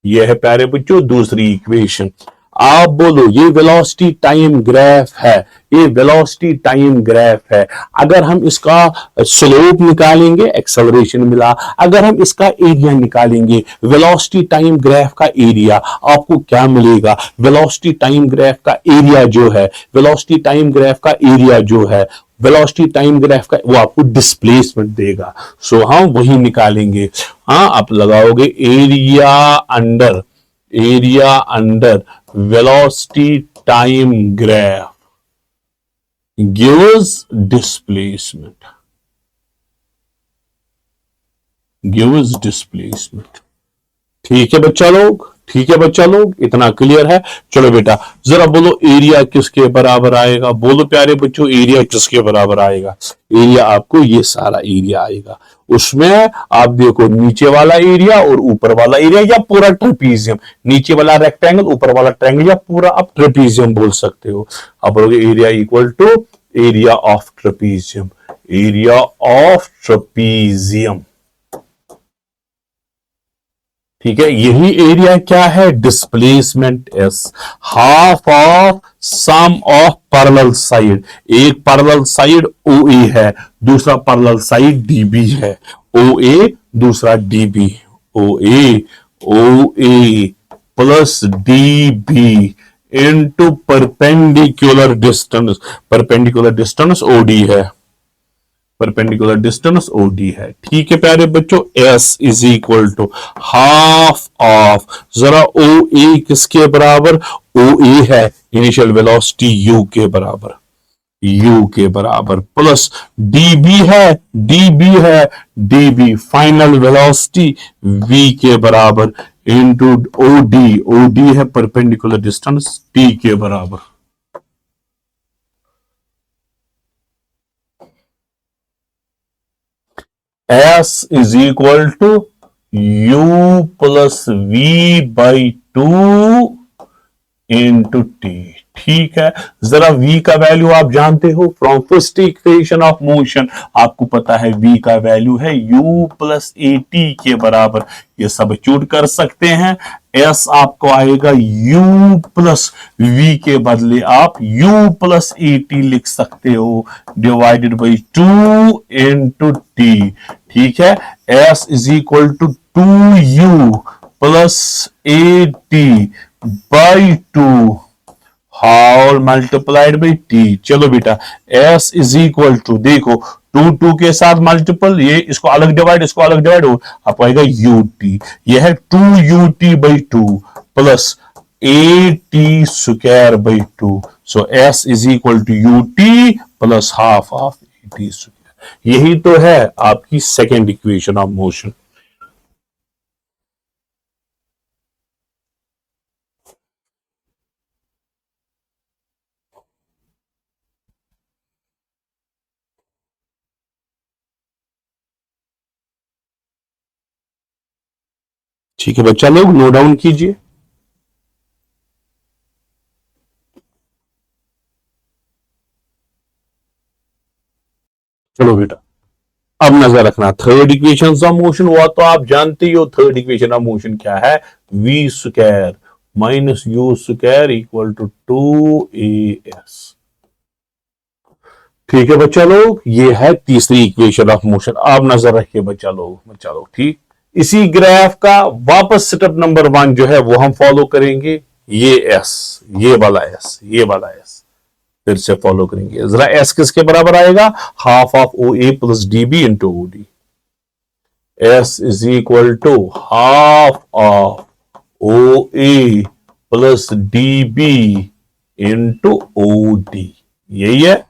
यह है प्यारे बच्चों दूसरी इक्वेशन। आप बोलो ये वेलोसिटी टाइम ग्राफ है, ये वेलोसिटी टाइम ग्राफ है। अगर हम इसका स्लोप निकालेंगे एक्सेलरेशन मिला, अगर हम इसका एरिया निकालेंगे वेलोसिटी टाइम ग्राफ का एरिया, आपको क्या मिलेगा? वेलोसिटी टाइम ग्राफ का एरिया जो है, वेलोसिटी टाइम ग्राफ का एरिया जो है, वेलोसिटी टाइम ग्राफ का वो आपको डिस्प्लेसमेंट देगा। सो हम वही निकालेंगे। हाँ, आप लगाओगे area under velocity time graph gives displacement। ठीक है बच्चा लोग, ठीक है बच्चा लोग, इतना क्लियर है। चलो बेटा जरा बोलो एरिया किसके बराबर आएगा? बोलो प्यारे बच्चों एरिया किसके बराबर आएगा? एरिया आपको ये सारा एरिया आएगा, उसमें आप देखो नीचे वाला एरिया और ऊपर वाला एरिया या पूरा ट्रेपीजियम, नीचे वाला रेक्टेंगल ऊपर वाला ट्रायंगल या पूरा आप ट्रेपीजियम बोल सकते हो। आप बोलोगे area equal to area of trapezium, area of trapezium. ठीक है, यही एरिया क्या है? Displacement s, half of sum of parallel side. एक पैरेलल साइड ओ ए है, दूसरा पैरेलल साइड डी बी है। ओ ए दूसरा D B, O A plus D B into perpendicular distance O D है, perpendicular distance OD है। ठीक है प्यारे बच्चों, s is equal to half of, जरा ओ ए किसके बराबर? ओ ए है इनिशियल वेलोसिटी u के बराबर प्लस db है, db फाइनल वेलोसिटी v के बराबर इंटू ओडी है परपेंडिकुलर डिस्टेंस t के बराबर। S is equal to U plus V by 2 into T। ठीक है, जरा v का वैल्यू आप जानते हो from first equation of motion, आपको पता है v का वैल्यू है u प्लस ए टी के बराबर। ये सब्स्टिट्यूट कर सकते हैं, s आपको आएगा u प्लस v के बदले आप u प्लस ए टी लिख सकते हो डिवाइडेड बाई 2 इंटू टी। ठीक है, s is equal to 2u plus a t by 2 whole multiplied by t. चलो बेटा s इज इक्वल टू, देखो 2 के साथ मल्टीपल, ये इसको अलग डिवाइड हो, आपको आएगा ut, यह है 2ut by 2 plus a t square by 2। So s is equal to ut plus half of a t square. यही तो है आपकी सेकेंड इक्वेशन ऑफ मोशन। ठीक है बच्चा लोग नोट डाउन कीजिए। चलो बेटा अब नजर रखना थर्ड इक्वेशन ऑफ मोशन, हुआ तो आप जानते ही हो थर्ड इक्वेशन ऑफ मोशन क्या है? v square minus you square equal to 2as। ठीक है बच्चा लोग, ये है तीसरी इक्वेशन ऑफ मोशन। आप नजर रखिए बच्चा लोग। ठीक, इसी ग्राफ का वापस स्टेप नंबर 1 जो है वो हम फॉलो करेंगे। ये s, ये वाला s, फिर से फॉलो करेंगे जरा। एस किसके बराबर आएगा? Half of O A plus D B into O D. S is equal to half of O A plus D B into O D. यही है,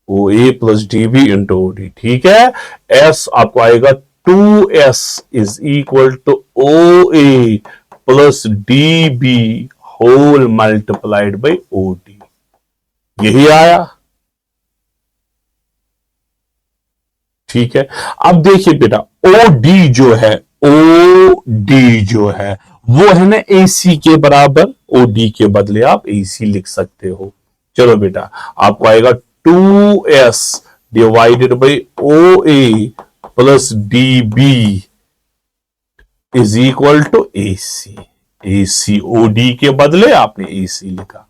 O A plus D B into O D. ठीक है, S आपको आएगा 2s is equal to O A plus D B whole multiplied by O D. यही आया। ठीक है, अब देखिए बेटा, ओ डी जो है, ओ डी जो है वो है ना AC के बराबर। ओ डी के बदले आप AC लिख सकते हो। चलो बेटा, आपको आएगा 2s divided by O A plus D B is equal to AC। AC O D के बदले आपने AC लिखा।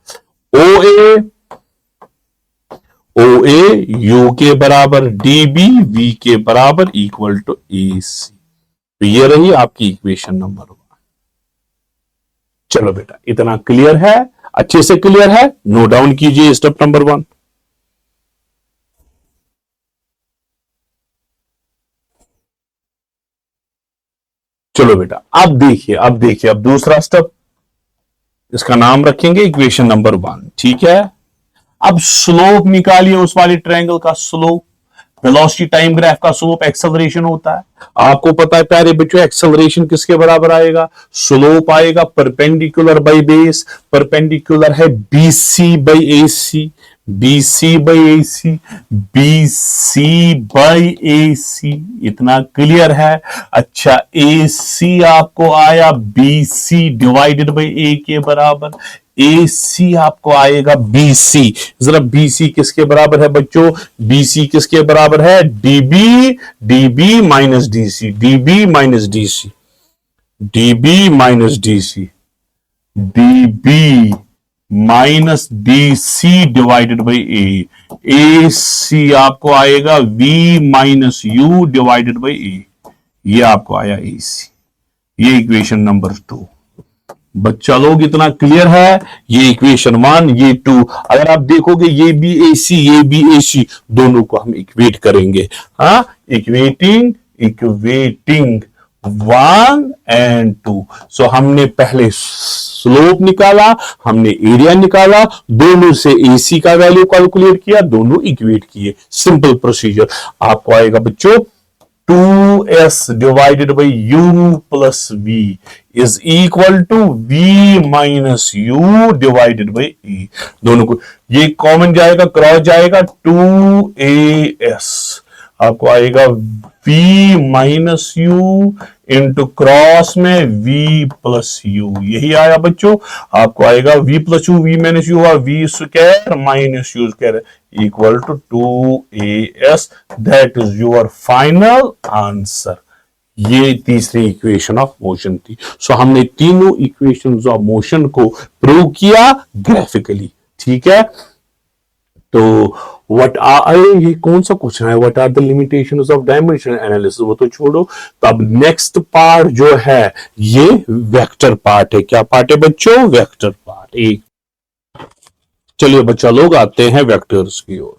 ओ ए यू के बराबर, डी बी वी के बराबर इक्वल टू AC। तो ये रही आपकी इक्वेशन नंबर 1। चलो बेटा, इतना क्लियर है? अच्छे से क्लियर है? नोट डाउन कीजिए स्टेप नंबर 1। चलो बेटा, अब देखिए, अब दूसरा स्टेप, इसका नाम रखेंगे इक्वेशन नंबर 1। ठीक है, अब स्लोप निकालिए उस वाले ट्रायंगल का स्लोप। वेलोसिटी टाइम ग्राफ का स्लोप एक्सेलरेशन होता है। आपको पता है प्यारे बच्चों, एक्सेलरेशन किसके बराबर आएगा? स्लोप आएगा परपेंडिकुलर बाई बेस। परपेंडिकुलर है BC by AC, BC by AC, BC by AC। इतना क्लियर है? अच्छा, AC आपको आया BC डिवाइडेड बाई A के बराबर। AC आपको आएगा BC। जरा BC किसके बराबर है बच्चों? BC किसके बराबर है? DB minus DC, DB minus DC, DB minus DC, DB minus DC divided by A। AC आपको आएगा V minus U divided by A। ये आपको आया AC। ये इक्वेशन नंबर 2। बच्चा लोग इतना क्लियर है? ये इक्वेशन 1, ये 2। अगर आप देखोगे ये भी AC, ये भी AC, दोनों को हम इक्वेट करेंगे। हाँ, इक्वेटिंग 1 and 2। सो हमने पहले स्लोप निकाला, हमने एरिया निकाला, दोनों से AC का वैल्यू कैलकुलेट किया, दोनों इक्वेट किए। Simple procedure. आपको आएगा बच्चों 2s divided by u plus v is equal to v minus u divided by e। दोनों को ये कॉमन जाएगा, क्रॉस जाएगा, 2as आपको आएगा v minus u into cross में v प्लस u। यही आया बच्चों। आपको आएगा v plus u, v minus u और v square minus u square equal to 2as। That is your final answer. ये तीसरी इक्वेशन ऑफ मोशन थी। सो हमने तीनों इक्वेशंस ऑफ मोशन को प्रूव किया ग्राफिकली। ठीक है, तो ये कौन सा क्वेश्चन है? What are the limitations of dimension analysis? वो तो छोड़ो। तो अब नेक्स्ट पार्ट जो है ये वेक्टर पार्ट है। क्या पार्ट है बच्चों? Vector part. एक चलिए बच्चा लोग आते हैं वेक्टर्स की ओर।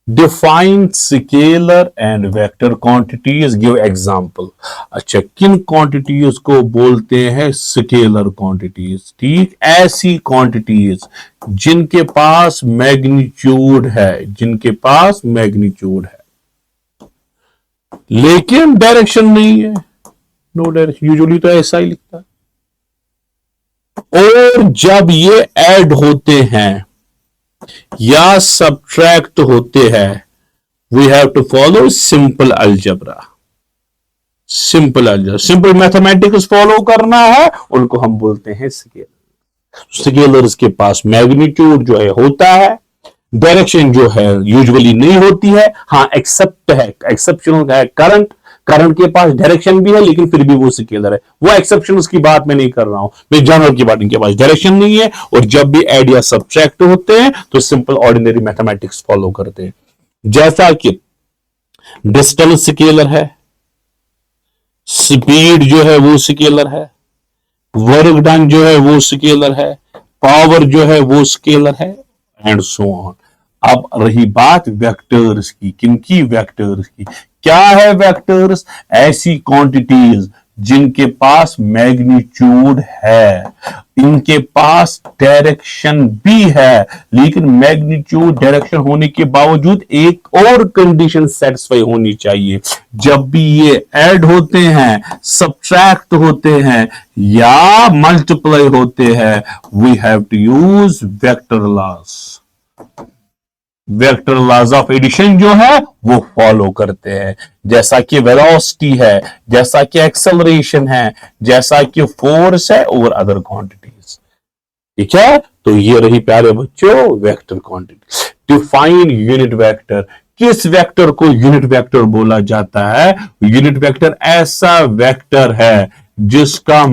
Define scalar and vector quantities, give example. अच्छा, किन क्वांटिटीज को बोलते हैं स्केलर क्वांटिटीज? ठीक, ऐसी क्वांटिटीज जिनके पास मैग्नीट्यूड है, जिनके पास मैग्नीट्यूड है लेकिन डायरेक्शन नहीं है। नो डायरेक्शन, यूजुअली तो ऐसा ही लिखता है। और जब ये ऐड होते हैं या सब्ट्रैक्ट होते हैं, we have to follow simple algebra. Simple mathematics follow करना है, उनको हम बोलते हैं स्केलर। स्केलर्स के पास मैग्नीट्यूड जो है होता है, डायरेक्शन जो है यूजुअली नहीं होती है। हाँ, एक्सेप्शन है करंट के पास डायरेक्शन भी है लेकिन फिर भी वो स्केलर है। वो एक्सेप्शन की बात मैं नहीं कर रहा हूं, मैं जनरल की बात। इनके पास डायरेक्शन नहीं है और जब भी ऐड या सब्ट्रैक्ट होते हैं तो सिंपल ऑर्डिनरी मैथमेटिक्स फॉलो करते हैं। जैसा कि डिस्टेंस स्केलर है, स्पीड जो है वो स्केलर है, वर्क डन जो है वो स्केलर है, पावर जो है वो स्केलर है। And so on. अब रही बात वेक्टर्स की, किनकी? वेक्टर्स की। क्या है वेक्टर्स? ऐसी क्वांटिटीज जिनके पास मैग्नीट्यूड है, इनके पास डायरेक्शन भी है, लेकिन मैग्नीट्यूड डायरेक्शन होने के बावजूद एक और कंडीशन सेटिस्फाई होनी चाहिए। जब भी ये ऐड होते हैं, सब्ट्रैक्ट होते हैं या मल्टीप्लाई होते हैं, we have to use vector laws. Vector laws of addition जो है वो फॉलो करते हैं, जैसा कि वेलोसिटी है, जैसा कि एक्सेलरेशन है, जैसा कि फोर्स है और अदर क्वांटिटीज। ठीक है, तो ये रही प्यारे बच्चों vector quantity. Define unit vector. किस वेक्टर को यूनिट वेक्टर बोला जाता है? यूनिट वेक्टर ऐसा वेक्टर है जिसका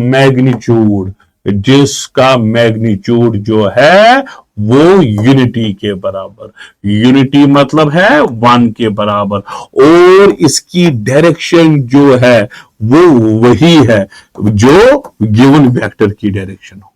मैग्नीट्यूड जो है वो यूनिटी के बराबर, यूनिटी मतलब है 1 के बराबर, और इसकी डायरेक्शन जो है वो वही है जो गिवन वेक्टर की डायरेक्शन हो।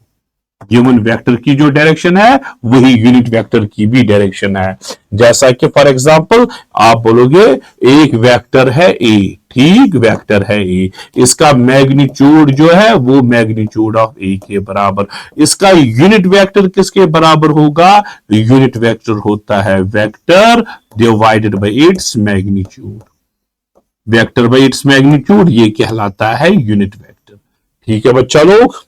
गिवन वेक्टर की जो डायरेक्शन है वही यूनिट वेक्टर की भी डायरेक्शन है। जैसा कि फॉर एग्जांपल आप बोलोगे एक वेक्टर है ए, ठीक, वेक्टर है ए, इसका मैग्नीट्यूड जो है वो मैग्नीट्यूड ऑफ ए के बराबर। इसका यूनिट वेक्टर किसके बराबर होगा? यूनिट वेक्टर होता है vector divided by its magnitude. Vector by its magnitude ये कहलाता है यूनिट वेक्टर। ठीक है बच्चा लोग,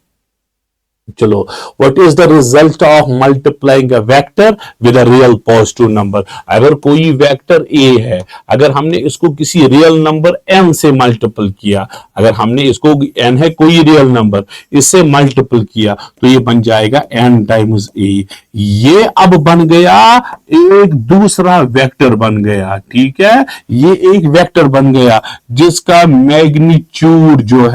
चलो, what is the result of multiplying a vector with a real positive number? अगर कोई वेक्टर ए है, अगर हमने इसको किसी रियल नंबर n से मल्टीपल किया, अगर हमने इसको n है कोई रियल नंबर, इससे मल्टीपल किया तो ये बन जाएगा n टाइम्स a। ये अब बन गया एक दूसरा वेक्टर बन गया। ठीक है, ये एक वेक्टर बन गया जिसका मैग्नीट्यूड जो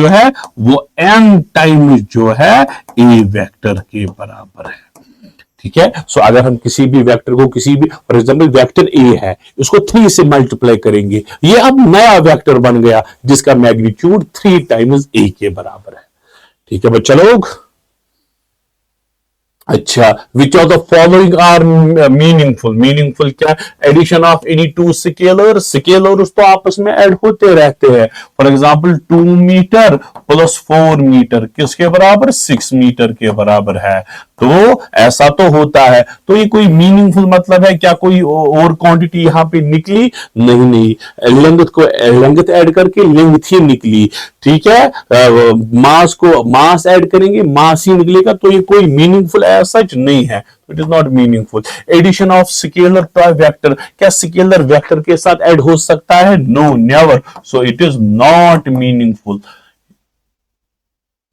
है वो n टाइम्स जो है ए वेक्टर के बराबर है। ठीक है, सो अगर हम किसी भी वेक्टर को, किसी भी, फॉर एग्जांपल वेक्टर ए है, इसको 3 से मल्टीप्लाई करेंगे, ये अब नया वेक्टर बन गया जिसका मैग्नीट्यूड 3 टाइम्स ए के बराबर है। ठीक है बच्चा लोग, अच्छा, which of the following are meaningful? Meaningful क्या? Addition of any two scalars तो आपस में ऐड होते रहते हैं। For example 2 metre plus 4 metre किसके बराबर? 6 मीटर के बराबर है। तो ऐसा तो होता है, तो ये कोई मीनिंगफुल मतलब है क्या? कोई और क्वांटिटी यहां पे निकली? नहीं, लेंथ ऐड करके लेंथ ही निकली। ठीक है, मास ऐड करेंगे, मास ही निकलेगा, तो ये कोई मीनिंगफुल सच नहीं है। It is not meaningful. Addition of scalar to vector, क्या स्केलर वेक्टर के साथ ऐड हो सकता है? No, never. So it is not meaningful.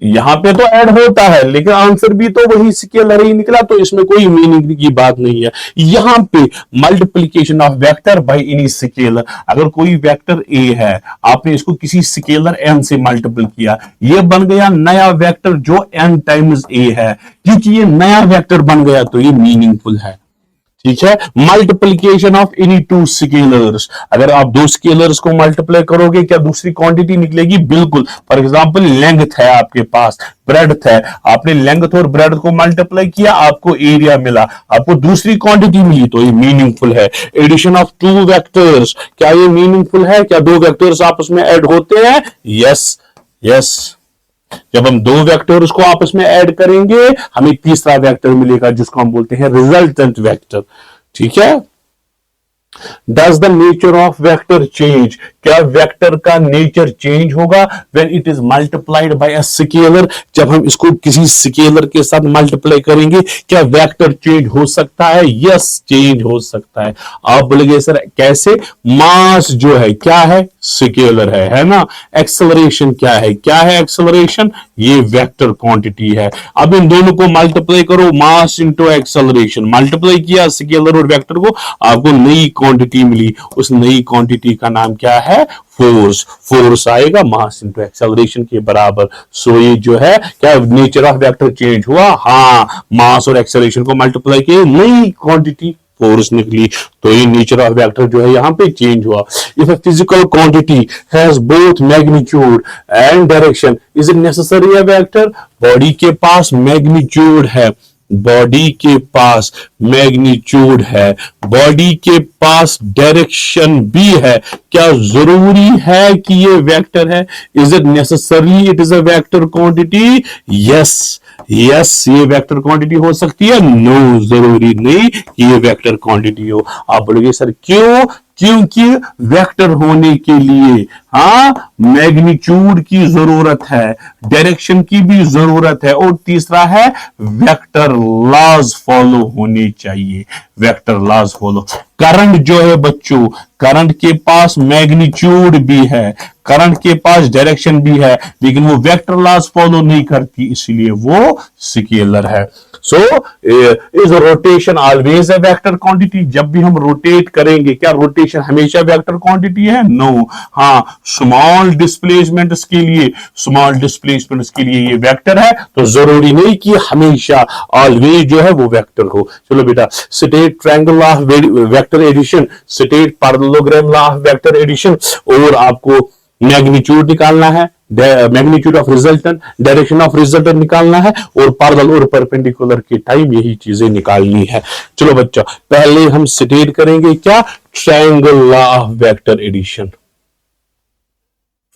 यहां पे तो ऐड होता है लेकिन आंसर भी तो वही स्केलर ही निकला, तो इसमें कोई मीनिंग की बात नहीं है। यहां पे multiplication of vector by any scalar, अगर कोई वेक्टर ए है, आपने इसको किसी स्केलर n से मल्टीपल किया, ये बन गया नया वेक्टर जो n टाइम्स ए है। क्योंकि ये नया वेक्टर बन गया तो ये मीनिंगफुल है। ठीक है, मल्टीप्लीकेशन ऑफ एनी 2 स्केलर्स, अगर आप 2 स्केलर्स को मल्टीप्लाई करोगे क्या दूसरी क्वांटिटी निकलेगी? बिल्कुल। फॉर एग्जांपल लेंथ है आपके पास, ब्रेड्थ है, आपने लेंथ और ब्रेड्थ को मल्टीप्लाई किया, आपको एरिया मिला, आपको दूसरी क्वांटिटी मिली, तो ये मीनिंगफुल है। एडिशन ऑफ 2 वेक्टर्स, क्या ये मीनिंगफुल है? क्या 2 वेक्टर्स आपस में ऐड होते हैं? यस। जब हम 2 वेक्टर्स को आपस में ऐड करेंगे हमें तीसरा वेक्टर मिलेगा जिसको हम बोलते हैं रिजल्टेंट वेक्टर। ठीक है, does the nature of vector change, क्या वेक्टर का नेचर चेंज होगा when it is multiplied by a scalar? जब हम इसको किसी स्केलर के साथ मल्टीप्लाई करेंगे क्या वेक्टर चेंज हो सकता है? यस, चेंज हो सकता है। आप बोलेंगे सर कैसे? मास जो है क्या है? स्केलर है ना। एक्सेलरेशन क्या है एक्सेलरेशन? ये वेक्टर क्वांटिटी है। अब इन दोनों को मल्टीप्लाई करो, मास इंटू एक्सेलरेशन, मल्टीप्लाई किया स्केलर और वेक्टर को, आपको नई क्वांटिटी मिली। उस नई क्वांटिटी का नाम क्या है? फोर्स आएगा मास इंटू एक्सेलरेशन के बराबर। सो ये जो है क्या नेचर ऑफ वेक्टर चेंज हुआ? हाँ, मास और एक्सेलरेशन को मल्टीप्लाई किए, नई क्वांटिटी फोर्स निकली, तो ये नेचर ऑफ वेक्टर जो है यहां पे चेंज हुआ। If a physical quantity has both magnitude and direction, is it necessary a vector? Body के पास मैग्नीट्यूड है, बॉडी के पास मैग्नीट्यूड है, बॉडी के पास डायरेक्शन भी है, क्या जरूरी है कि ये वेक्टर है? Is it necessary it is a vector quantity? Yes, yes, ये वेक्टर क्वांटिटी हो सकती है। नो, जरूरी नहीं कि ये वेक्टर क्वांटिटी हो। आप बोलोगे सर क्यों? क्योंकि वेक्टर होने के लिए मैग्नीट्यूड की जरूरत है, डायरेक्शन की भी जरूरत है, और तीसरा है वेक्टर लॉज फॉलो होने चाहिए। Vector laws follow. करंट जो है बच्चों, करंट के पास मैग्नीट्यूड भी है, करंट के पास डायरेक्शन भी है, लेकिन वो वेक्टर लॉज फॉलो नहीं करती, इसलिए वो स्केलर है। So is rotation always a vector quantity? जब भी हम रोटेट करेंगे, क्या रोटेशन हमेशा वेक्टर क्वांटिटी है? नो। हाँ, स्मॉल डिस्प्लेसमेंट्स के लिए, स्मॉल डिस्प्लेसमेंट्स के लिए ये वेक्टर है, तो जरूरी नहीं कि हमेशा ऑलवेज जो है वो वेक्टर हो। चलो बेटा, state triangle law of vector addition, state parallelogram law of vector addition, और आपको मैग्नीट्यूड निकालना है, magnitude of resultant, direction of resultant निकालना है, और पैरेलल और परपेंडिकुलर के टाइम यही चीजें निकालनी है। चलो बच्चा, पहले हम स्टेट करेंगे क्या? Triangle law of vector addition.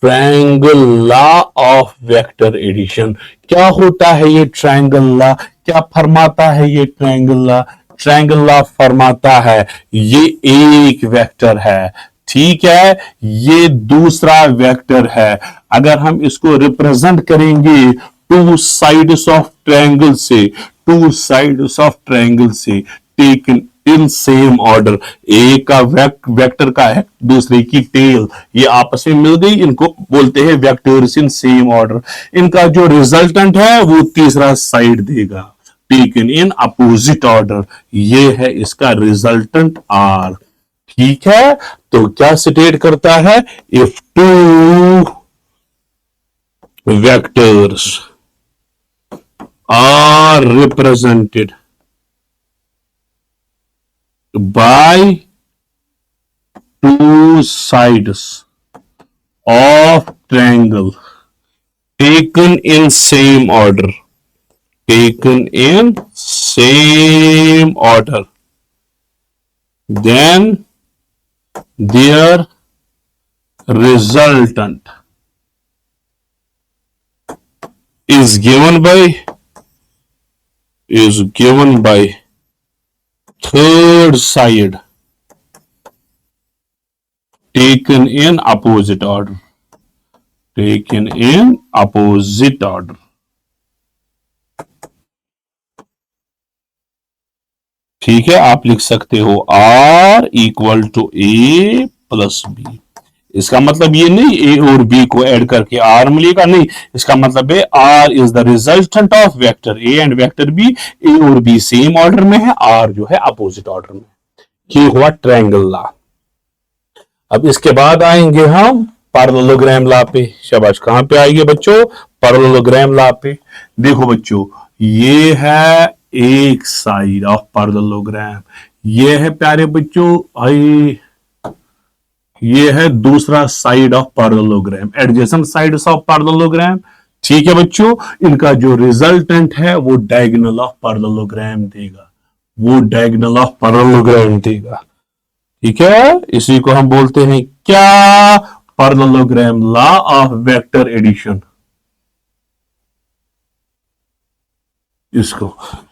Triangle law of vector addition क्या होता है? ये ट्रायंगल लॉ क्या फरमाता है? ये ट्रायंगल लॉ, ट्रायंगल लॉ फरमाता है ये एक वेक्टर है, ठीक है, ये दूसरा वेक्टर है। अगर हम इसको रिप्रेजेंट करेंगे टू साइड्स ऑफ ट्रायंगल से, टू साइड्स ऑफ ट्रायंगल से टेकन इन सेम ऑर्डर, एक का वेक्टर का है, दूसरे की टेल, ये आपस में मिल गई, इनको बोलते हैं वेक्टर्स इन सेम ऑर्डर। इनका जो रिजल्टेंट है वो तीसरा साइड देगा, टेकन इन अपोजिट ऑर्डर, ये है इसका रिजल्टेंट आर। ठीक है, तो क्या स्टेट करता है? If two vectors are represented by two sides of triangle taken in same order, taken in same order, then their resultant is given by third side taken in opposite order, taken in opposite order। ठीक है, आप लिख सकते हो R equal to A plus B। इसका मतलब ये नहीं ए और बी को ऐड करके आर मिलेगा, नहीं, इसका मतलब है R is the resultant of vector A and vector B. A और बी सेम ऑर्डर में है, आर जो है अपोजिट ऑर्डर में। ये हुआ ट्रायंगल लॉ। अब इसके बाद आएंगे हम पैरेललोग्राम लॉ पे। शाबाश, कहां पे आएंगे बच्चों? पैरेललोग्राम लॉ पे। देखो बच्चों, ये है एक साइड ऑफ पैरेललोग्राम, ये है प्यारे बच्चों भाई, ये है दूसरा side of parallelogram, adjacent sides of parallelogram. ठीक है बच्चों, इनका जो रिजल्टेंट है वो डायगोनल ऑफ पैरेललोग्राम देगा, वो डायगोनल ऑफ पैरेललोग्राम देगा। ठीक है, इसी को हम बोलते हैं क्या? Parallelogram law of vector addition. इसको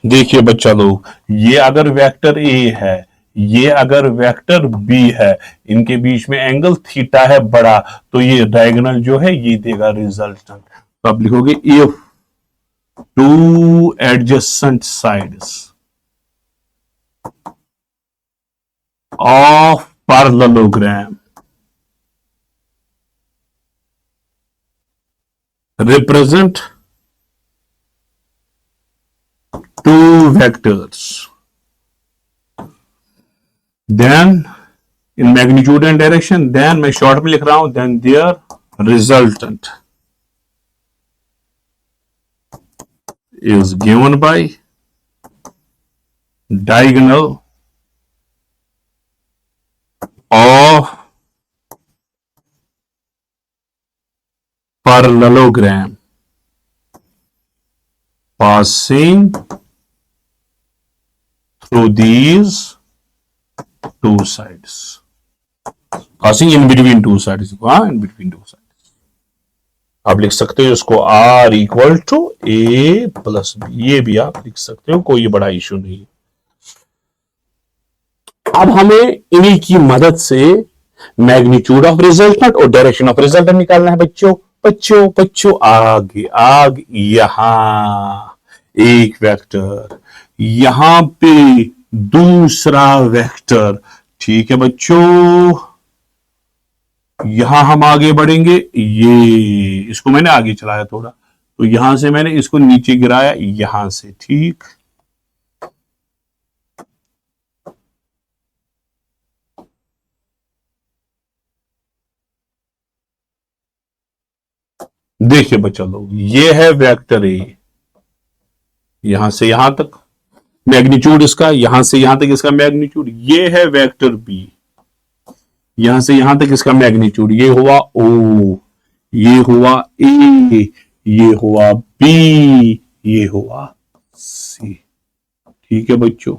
देखिए बच्चा लोग, ये अगर वेक्टर ए है, ये अगर वेक्टर बी है, इनके बीच में एंगल थीटा है बड़ा, तो ये डायगोनल जो है ये देगा रिजल्टेंट। तो आप लिखोगे if two adjacent sides of parallelogram represent two vectors, then in magnitude and direction, then मैं शॉर्ट में लिख रहा हूं, then their resultant is given by diagonal of parallelogram passing to these two sides, passing in between two sides, in between two sides। आप लिख सकते हो इसको R equal to A plus B, ये भी आप लिख सकते हो, कोई बड़ा इशू नहीं है। अब हमें इन्हीं की मदद से मैग्नीट्यूड ऑफ रिजल्टेंट और डायरेक्शन ऑफ रिजल्टेंट निकालना है बच्चों। बच्चों बच्चों आगे आगे, यहां एक वेक्टर, यहां पे दूसरा वेक्टर, ठीक है बच्चों। यहां हम आगे बढ़ेंगे, ये इसको मैंने आगे चलाया थोड़ा, तो यहां से मैंने इसको नीचे गिराया, यहां से, ठीक। देखिए बच्चा लोग, ये है वेक्टर ए, यहां से यहां तक मैग्नीट्यूड इसका, यहां से यहां तक इसका मैग्नीट्यूड। ये है वेक्टर बी, यहां से यहां तक इसका मैग्नीट्यूड, ये हुआ ओ, ये हुआ ए, ये हुआ बी, ये हुआ सी, ठीक है बच्चों।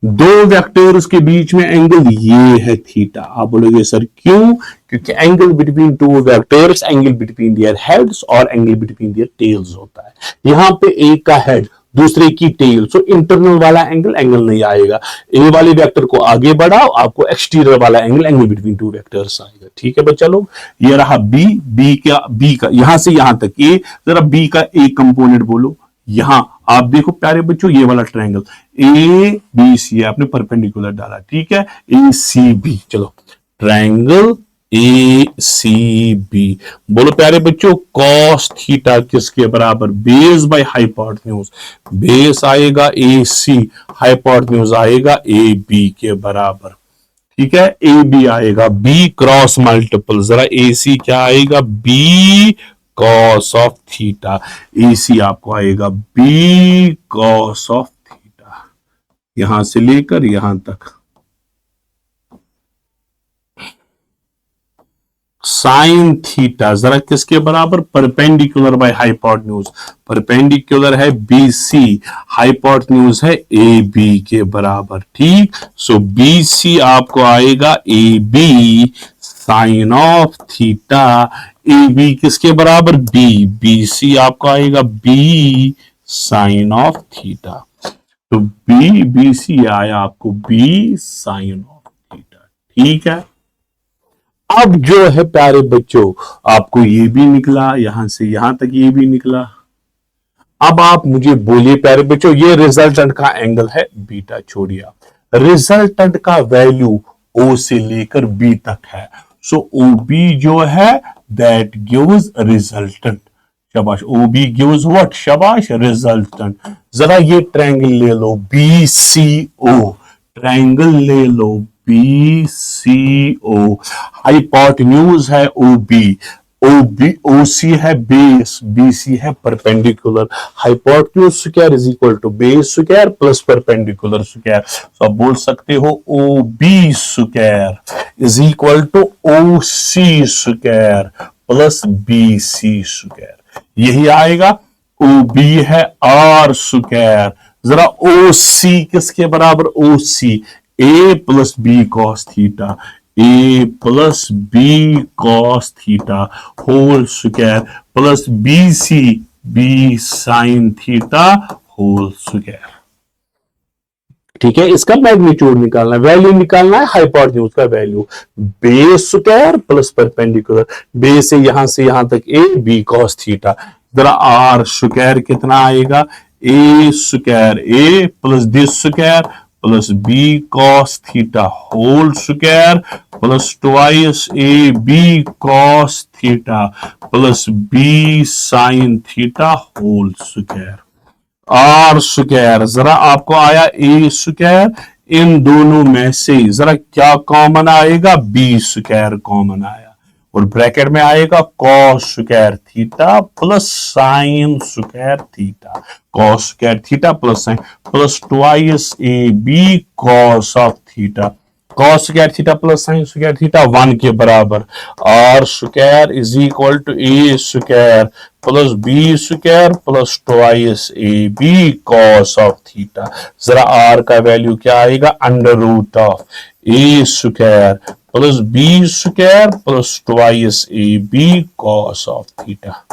दो वेक्टर्स के बीच में एंगल ये है थीटा। आप बोलोगे सर क्यों? क्योंकि angle between two vectors, angle between their heads और एंगल बिटवीन देयर टेल्स होता है। यहां पे एक का हेड, दूसरे की टेल, सो इंटरनल वाला एंगल नहीं आएगा। ए वाले वेक्टर को आगे बढ़ाओ, आपको एक्सटीरियर वाला एंगल बिटवीन टू वेक्टर्स आएगा, ठीक है बच्चा लोग। ये रहा बी का यहां से यहां तक, ए जरा बी का एक कंपोनेंट बोलो। यहां आप देखो प्यारे बच्चों, ये वाला ट्रायंगल ए बी सी आपने परपेंडिकुलर डाला, ठीक है, ए सी बी, चलो ट्रायंगल ए सी बी, बोलो प्यारे बच्चों कॉस थीटा किसके बराबर? बेस बाय हाइपोटेन्यूज, बेस आएगा ए सी, हाइपोटेन्यूज आएगा ए बी के बराबर, ठीक है। ए बी आएगा बी क्रॉस मल्टीपल, जरा ए सी क्या आएगा? बी कॉस ऑफ थीटा, ए सी आपको आएगा बी कॉस ऑफ थीटा, यहां से लेकर यहां तक। साइन थीटा जरा किसके बराबर? परपेंडिकुलर बाय हाइपोटेन्यूज, परपेंडिकुलर है बी सी, हाइपोटेन्यूज है ए बी के बराबर, ठीक। सो बी सी आपको आएगा A B sine of theta, A B किसके बराबर? बी, बी सी आपको आएगा बी साइन ऑफ थीटा, तो बी बी सी आया आपको बी साइन ऑफ थीटा, ठीक है। अब जो है प्यारे बच्चों, आपको ये भी निकला, यहां से यहां तक ये भी निकला। अब आप मुझे बोलिए प्यारे बच्चों, ये रिजल्टेंट का एंगल है बीटा, छोड़िए आप। रिजल्टेंट का वैल्यू ओ से लेकर बी तक है, सो ओ बी जो है दैट गिव्स रिजल्टेंट। शाबाश, ओ बी गिव्स व्हाट? शाबाश, रिजल्टेंट। जरा ये ट्रायंगल ले लो बी सी ओ, ट्रायंगल ले लो बी सी ओ, हाइपोटेन्यूज है ओ बी, ओ सी है बेस, बी सी है perpendicular, hypotenuse square is equal to base square plus perpendicular square, तो आप बोल सकते हो O B square is equal to O C square plus B C square, यही आएगा। ओ बी है आर स्क्वायर, जरा ओ सी किसके बराबर? O C A plus B cos theta, A plus B cos theta whole square plus B C B sine theta whole square, ठीक है। इसका magnitude निकालना है, वैल्यू निकालना है, हाइपोटेन्यूज का value base square plus perpendicular, base से यहां तक ए बी कॉस थीटा, जरा आर स्क्वायर कितना आएगा? A square A plus this square plus B cos theta whole square plus twice A B cos theta plus B sine theta whole square, R square जरा आपको आया ए square, इन दोनों में से जरा क्या कॉमन आएगा? बी स्क्वायर कॉमन आया, और ब्रैकेट में आएगा cos square theta plus sine square theta, cos square theta plus sine plus twice A B cos of theta cos square theta plus sine square theta 1 के बराबर, R square is equal to a square plus b square plus twice A B cos of theta. जरा R का value क्या आएगा, under root of a square plus b square plus twice A B cos of theta.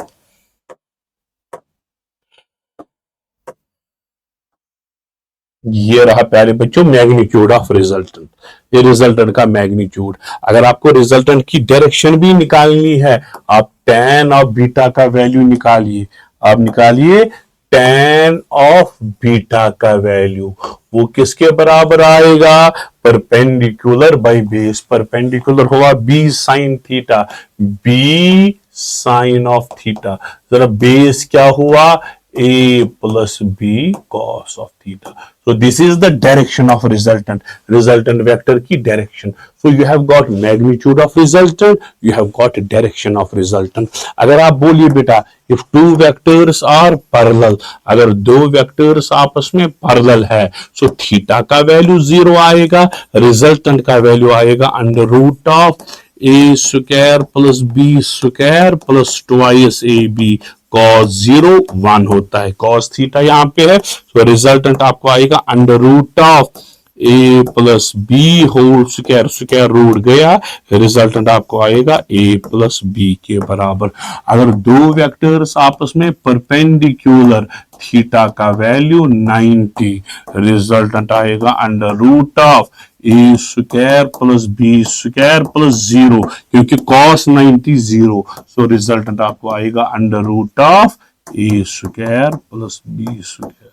ये रहा प्यारे बच्चों magnitude of resultant, ये resultant का मैग्नीट्यूड। अगर आपको रिजल्टेंट की डायरेक्शन भी निकालनी है, आप tan ऑफ बीटा का वैल्यू निकालिए, आप निकालिए tan ऑफ बीटा का वैल्यू, वो किसके बराबर आएगा, परपेंडिकुलर बाय बेस, परपेंडिकुलर होगा b sine theta, b sine of theta, जरा बेस क्या हुआ, a plus b cos of theta. So this is the direction of resultant, resultant vector की direction. So you have got magnitude of resultant, you have got direction of resultant. अगर आप बोलिए बेटा if two vectors are parallel, अगर दो vectors आपस में parallel है, so theta का वैल्यू 0 आएगा, resultant का वैल्यू आएगा under root of a square plus b square plus twice A b, cos 0 1 होता है, cos थीटा यहां पे है, तो रिजल्टेंट आपको आएगा under root of a plus b whole square, square root गया, रिजल्टेंट आपको आएगा ए प्लस बी के बराबर। अगर दो वेक्टर्स आपस में परपेंडिकुलर, थीटा का वैल्यू 90, रिजल्टेंट आएगा under root of a square plus b square plus 0, क्योंकि cos 90 0, सो रिजल्टेंट आपको आएगा under root of a square plus b square.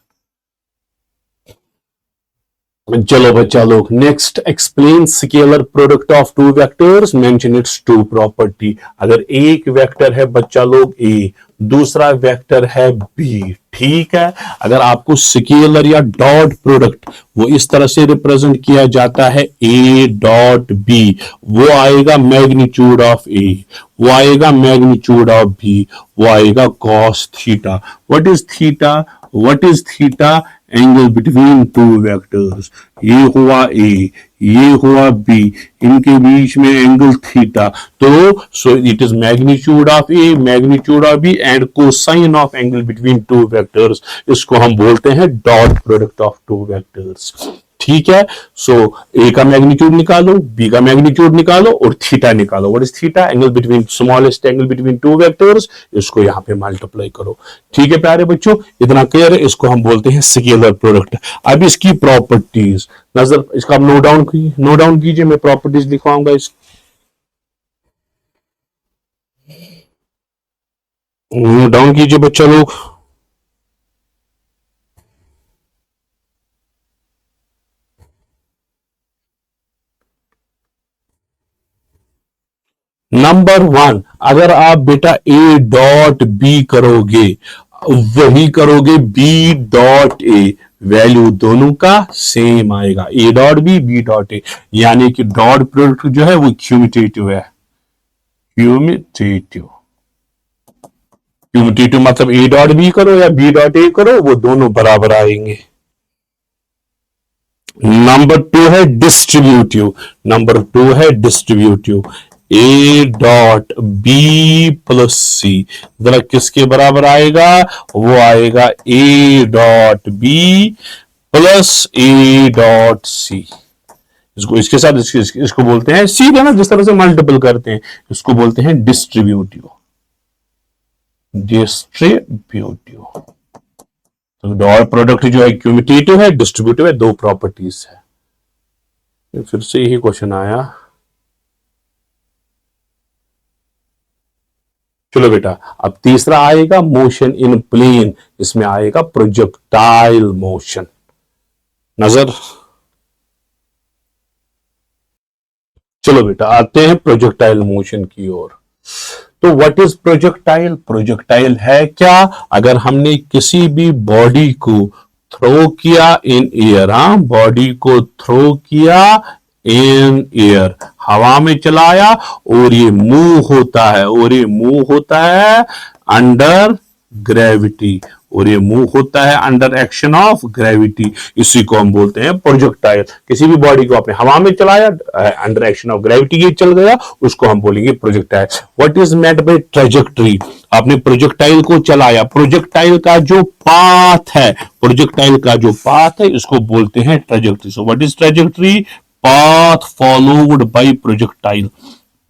चलो बच्चा लोग, next explain scalar product of two vectors, mention its two property. अगर एक vector है बच्चा लोग ए, दूसरा वेक्टर है बी, ठीक है, अगर आपको स्केलर या डॉट प्रोडक्ट वो इस तरह से रिप्रेजेंट किया जाता है ए डॉट बी, वो आएगा मैग्नीट्यूड ऑफ ए, वो आएगा मैग्नीट्यूड ऑफ बी, वो आएगा cos theta. What is theta, what is theta, angle between two vectors, ये हुआ ए, ये हुआ बी, इनके बीच में एंगल थीटा, तो so it is magnitude of a, magnitude of b and cosine of angle between two vectors, इसको हम बोलते हैं dot product of two vectors, ठीक है। सो ए का मैग्नीट्यूड निकालो, बी का मैग्नीट्यूड निकालो और थीटा निकालो। What is theta, angle between, smallest angle between two vectors, इसको यहां पे मल्टीप्लाई करो, ठीक है प्यारे बच्चों, इतना क्लियर है, इसको हम बोलते हैं स्केलर प्रोडक्ट। अब इसकी प्रॉपर्टीज नजर, इसका आप नो डाउन कीजिए, मैं प्रॉपर्टीज लिखवाऊंगा इसकी, नो डाउन कीजिए बच्चा लोग। नंबर 1, अगर आप बेटा ए डॉट बी करोगे, वही करोगे बी डॉट ए, वैल्यू दोनों का सेम आएगा, ए dot b, b dot a, यानी कि डॉट प्रोडक्ट जो है वो क्यूमिटेटिव है, क्यूमिटेटिव, क्यूमिटेटिव मतलब ए डॉट बी करो या बी डॉट ए करो, वो दोनों बराबर आएंगे। नंबर 2 है डिस्ट्रीब्यूटिव, नंबर 2 है distributive, A dot B plus C, जरा किसके बराबर आएगा, वो आएगा ए dot B plus A dot C, इसको इसके साथ इसको बोलते हैं सीधे ना, जिस तरह से मल्टीपल करते हैं, इसको बोलते हैं डिस्ट्रीब्यूटिव, डिस्ट्रीब्यूटिव। तो डॉट प्रोडक्ट जो है क्यूमिटेटिव है, डिस्ट्रीब्यूटिव है, दो प्रॉपर्टीज है। फिर से यही क्वेश्चन आया, चलो बेटा अब तीसरा आएगा मोशन इन प्लेन, इसमें आएगा प्रोजेक्टाइल मोशन। नजर, चलो बेटा आते हैं प्रोजेक्टाइल मोशन की ओर। तो व्हाट इज प्रोजेक्टाइल, प्रोजेक्टाइल है क्या, अगर हमने किसी भी बॉडी को थ्रो किया इन एयर, बॉडी को थ्रो किया इन एयर, हवा में चलाया और ये मूव होता है, और ये मूव होता है अंडर ग्रेविटी, और ये मूव होता है अंडर एक्शन ऑफ ग्रेविटी, इसी को हम बोलते हैं प्रोजेक्टाइल। किसी भी बॉडी को आपने हवा में चलाया, अंडर एक्शन ऑफ ग्रेविटी ये चल गया, उसको हम बोलेंगे projectile. What is meant by trajectory? आपने प्रोजेक्टाइल को चलाया, प्रोजेक्टाइल का जो पाथ है, प्रोजेक्टाइल का जो पाथ है इसको बोलते हैं trajectory. So what is trajectory? Path followed by projectile,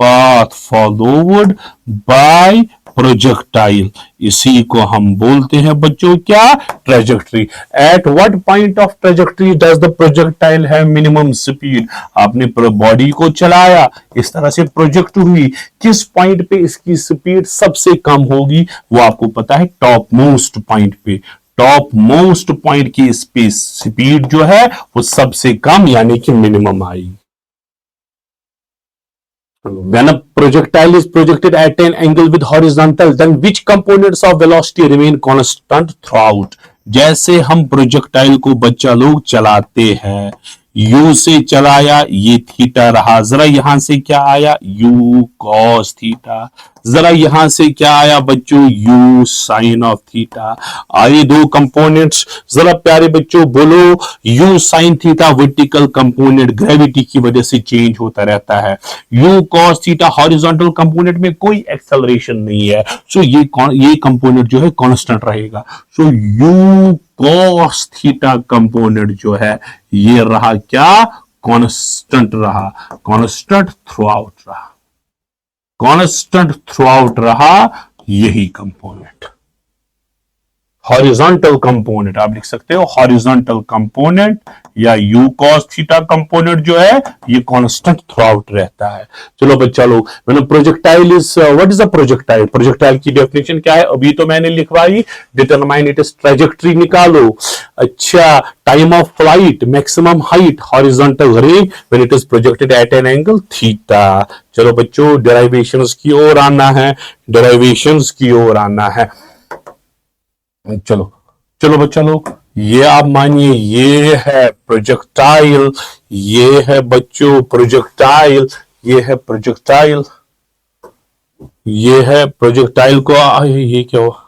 path followed by projectile, इसी को हम बोलते हैं बच्चों क्या? Trajectory. At what point of trajectory does the projectile have minimum speed? आपने बॉडी को चलाया, इस तरह से प्रोजेक्ट हुई, किस पॉइंट पे इसकी स्पीड सबसे कम होगी? वो आपको पता है, टॉप मोस्ट पॉइंट पे। टॉप मोस्ट पॉइंट की स्पीड जो है वो सबसे कम यानी कि मिनिमम आएगी। When a projectile is projected at an angle with horizontal, then which components of velocity remain constant throughout? जैसे हम प्रोजेक्टाइल को बच्चा लोग चलाते हैं, यू से चलाया, ये थीटा रहा, जरा यहां से क्या आया? यू कॉस थीटा, जरा यहां से क्या आया बच्चों? U sine of theta. आए दो कंपोनेंट्स, जरा प्यारे बच्चों बोलो, u sine theta vertical component gravity की वजह से चेंज होता रहता है, u cos theta horizontal component में कोई एक्सेलरेशन नहीं है, सो ये कंपोनेंट जो है कांस्टेंट रहेगा। So you cos theta component जो है ये रहा क्या? कांस्टेंट रहा, कांस्टेंट थ्रू आउट रहा, कांस्टेंट थ्रू आउट रहा यही कंपोनेंट। हॉरिजॉन्टल कंपोनेंट आप लिख सकते हो, हॉरिजॉन्टल कंपोनेंट या यू कॉस थीटा कंपोनेंट जो है ये कांस्टेंट थ्रू आउट रहता है। चलो बच्चा लोग, मैंने projectile is what is a projectile? Projectile की डेफिनेशन क्या है? अभी तो मैंने लिखवाई, डिटरमाइन इट इज ट्रेजेक्टरी निकालो। अच्छा, time of flight, maximum height, horizontal range when it is projected at an angle theta. चलो बच्चों, डेरिवेशंस की ओर आना है, डेरिवेशंस की ओर आना है। चलो चलो बच्चा लोग, ये आप मानिए ये है प्रोजेक्टाइल, ये है बच्चों प्रोजेक्टाइल, ये है प्रोजेक्टाइल, ये है प्रोजेक्टाइल को ये क्या हुआ?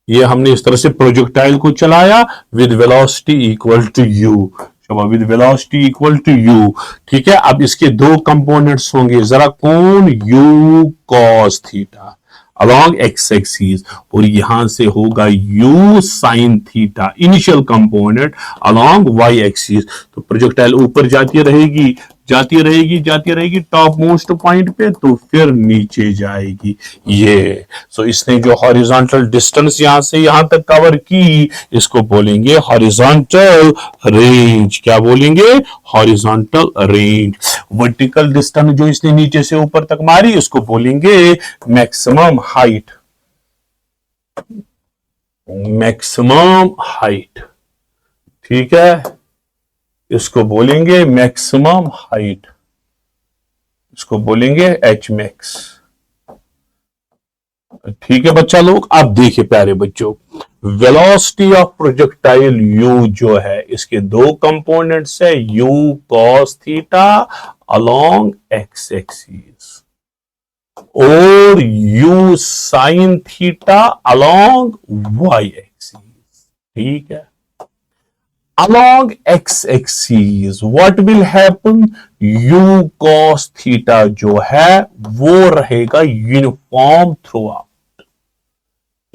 ये हमने इस तरह से प्रोजेक्टाइल को चलाया with velocity equal to u, with velocity equal to u. ठीक है, अब इसके दो कंपोनेंट्स होंगे, जरा कौन? U cos theta along x axis, और यहां से होगा u sin theta initial component along y axis. तो प्रोजेक्टाइल ऊपर जाती रहेगी, जाती रहेगी, जाती रहेगी टॉप मोस्ट पॉइंट पे, तो फिर नीचे जाएगी ये। सो इसने जो हॉरिजॉन्टल डिस्टेंस यहां से यहां तक कवर की, इसको बोलेंगे हॉरिजॉन्टल रेंज। क्या बोलेंगे? Horizontal range. वर्टिकल डिस्टेंस जो इसने नीचे से ऊपर तक मारी, इसको बोलेंगे मैक्सिमम हाइट, मैक्सिमम हाइट। ठीक है, इसको बोलेंगे मैक्सिमम हाइट, इसको बोलेंगे एच मैक्स। ठीक है बच्चा लोग, अब देखिए प्यारे बच्चों, वेलोसिटी ऑफ प्रोजेक्टाइल u जो है, इसके दो कंपोनेंट्स है, u cos theta along x axis और u sin theta along y axis. ठीक है, along x axis what will happen? u cos theta जो है वो रहेगा uniform through out.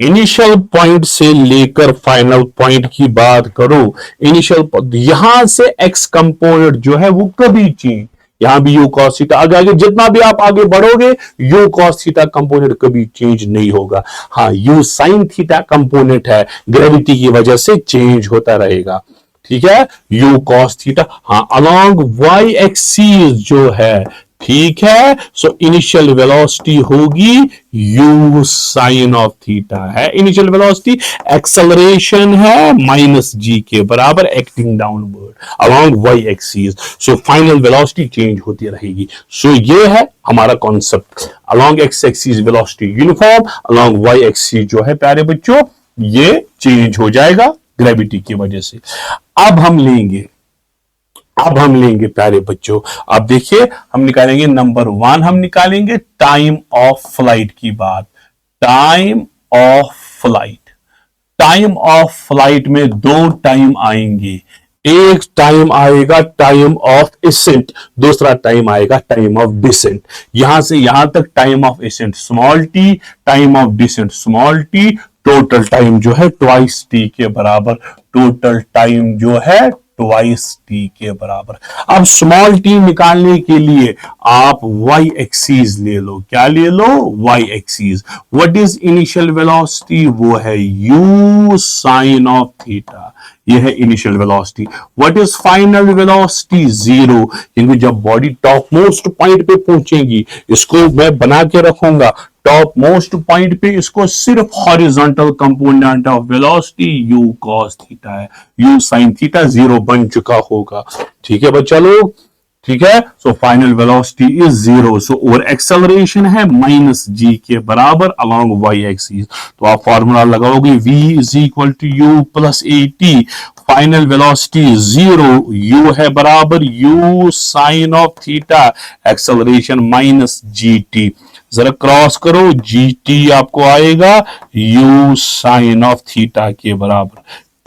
Initial point से लेकर फाइनल पॉइंट की बात करो, इनिशियल यहां से x कंपोनेंट जो है वो कभी चेंज, यहां भी u cos थीटा, आगे आगे जितना भी आप आगे बढ़ोगे u cos थीटा कंपोनेंट कभी चेंज नहीं होगा। हाँ, u sin थीटा कंपोनेंट है, ग्रेविटी की वजह से चेंज होता रहेगा। ठीक है, u cos थीटा, हाँ अलोंग y एक्सिस जो है, ठीक है। सो इनिशियल वेलोसिटी होगी u साइन ऑफ थीटा है इनिशियल वेलोसिटी, एक्सेलरेशन है माइनस g के बराबर acting downward along y axis. सो फाइनल वेलोसिटी चेंज होती रहेगी। सो ये है हमारा concept, along x axis velocity uniform, along y axis जो है प्यारे बच्चों ये चेंज हो जाएगा ग्रेविटी की वजह से। अब हम लेंगे प्यारे बच्चों, अब देखिए हम निकालेंगे नंबर 1, हम निकालेंगे टाइम ऑफ फ्लाइट की बात। Time of flight. Time of flight में दो टाइम आएंगे, एक टाइम आएगा टाइम ऑफ एसेंट, दूसरा टाइम आएगा टाइम ऑफ डिसेंट। यहां से यहां तक time of ascent small t, time of descent small t, total time जो है ट्वाइस टी के बराबर, टोटल टाइम जो है ट्वाइस टी के बराबर। अब स्मॉल टी निकालने के लिए आप वाई एक्सीज ले लो, क्या ले लो, Y axes. What is initial velocity, वो है u साइन ऑफ थीटा, ये है initial velocity. What is final velocity, zero, क्योंकि जब बॉडी टॉप मोस्ट पॉइंट पे पहुंचेगी, इसको मैं बना के रखूंगा टॉप मोस्ट पॉइंट पे, इसको सिर्फ horizontal component of velocity u cos theta है, u sin थीटा जीरो बन चुका होगा। ठीक है बच्चा लोग, ठीक है। So final velocity is zero. So और एक्सेलरेशन है माइनस जी के बराबर अलोंग वाई एक्सिस। तो आप फॉर्मूला लगाओगे v is equal to u plus a t, final velocity zero, u है बराबर u sine of theta, acceleration minus g t, जरा क्रॉस करो, जी टी आपको आएगा u साइन ऑफ थीटा के बराबर,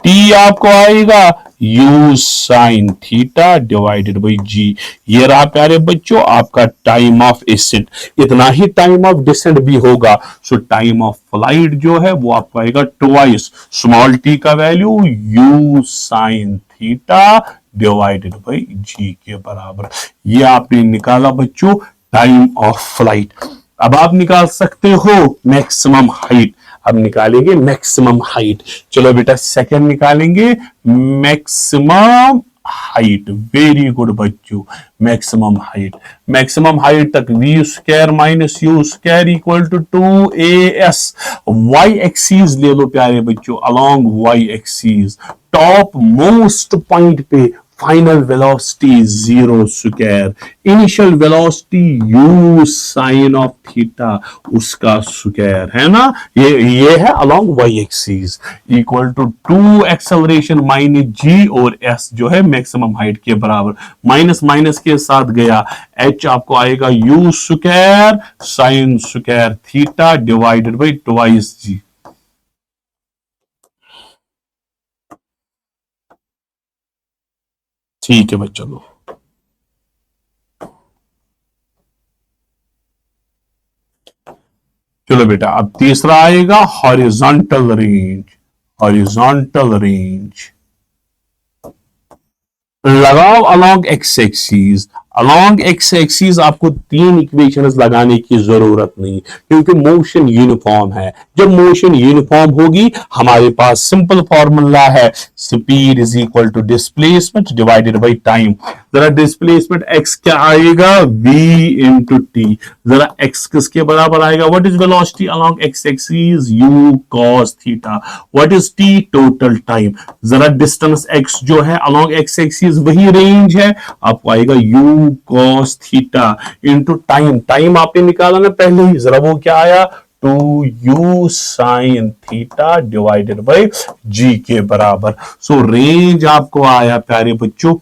टी आपको आएगा u sine theta divided by G. ये रहा प्यारे बच्चों आपका टाइम ऑफ एसेंट। इतना ही टाइम ऑफ डिसेंट भी होगा। सो टाइम ऑफ फ्लाइट जो है वो आपको आएगा ट्वाइस स्मॉल टी का value u sine theta divided by G के बराबर। ये आपने निकाला बच्चों टाइम ऑफ फ्लाइट। अब आप निकाल सकते हो मैक्सिमम हाइट। अब निकालेंगे मैक्सिमम हाइट। चलो बेटा सेकंड निकालेंगे मैक्सिमम हाइट। वेरी गुड बच्चों, मैक्सिमम हाइट। मैक्सिमम हाइट तक V square minus you square equal to 2as। Y axes ले लो प्यारे बच्चों, along Y axes top most point पे final velocity zero square, initial velocity u sine of theta उसका square, है ना। ये है along Y axis equal to 2 acceleration minus g और s जो है मैक्सिमम हाइट के बराबर, माइनस माइनस के साथ गया, h आपको आएगा u square sign square theta divided by twice g। ठीक है बच्चों लोग, चलो बेटा अब तीसरा आएगा हॉरिजॉन्टल रेंज। हॉरिजॉन्टल रेंज लगाओ along x axis. Along x axis आपको तीन इक्वेशंस लगाने की जरूरत नहीं, क्योंकि मोशन यूनिफॉर्म है। जब मोशन यूनिफॉर्म होगी हमारे पास सिंपल फॉर्मूला है, speed is equal to displacement divided by time. जरा डिस्प्लेसमेंट x क्या आएगा, v इंटू टी। जरा x किसके बराबर आएगा, what is velocity along x axis, u cos theta. What is t, total time. जरा डिस्टेंस x जो है अलोंग x एक्सिस वही रेंज है, आपको आएगा u cos theta into time. Time आपने निकाला ना पहले ही, जरा वो क्या आया, 2u sign theta divided by g के बराबर। सो रेंज आपको आया प्यारे बच्चों,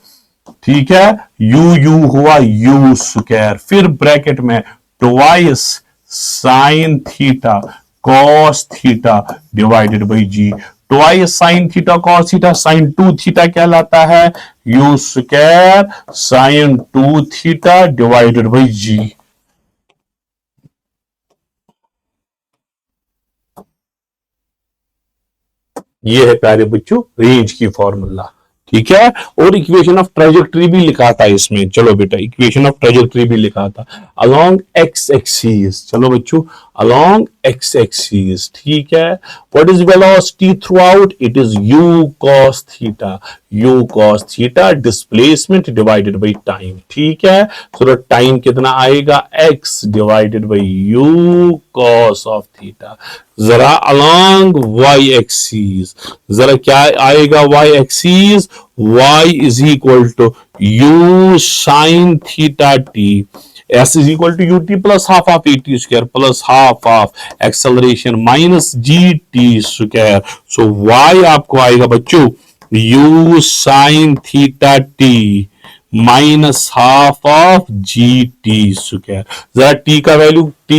ठीक है, u हुआ u स्क्वायर, फिर ब्रैकेट में twice sine theta cos theta divided by g। Twice sine theta cos theta, sine 2 theta कहलाता है u square sine 2 theta divided by g। ये है प्यारे बच्चों रेंज की फॉर्मूला, ठीक है। और इक्वेशन ऑफ ट्रेजेक्टरी भी लिखा था इसमें। चलो बेटा इक्वेशन ऑफ ट्रेजेक्टरी भी लिखा था अलोंग एक्स एक्सिस। चलो बच्चों अलोंग एक्स एक्सिस, ठीक है। What is velocity throughout, it is u cos theta, u cos theta displacement divided by time, ठीक है। सो टाइम कितना आएगा, x divided by u cos of theta. जरा along y axis, जरा क्या आएगा y axis, y is equal to u sine theta t, s is equal to u t plus half of a t square plus half of acceleration minus g t square. So y आपको आएगा बच्चों u sine theta t minus half of g t square. जरा t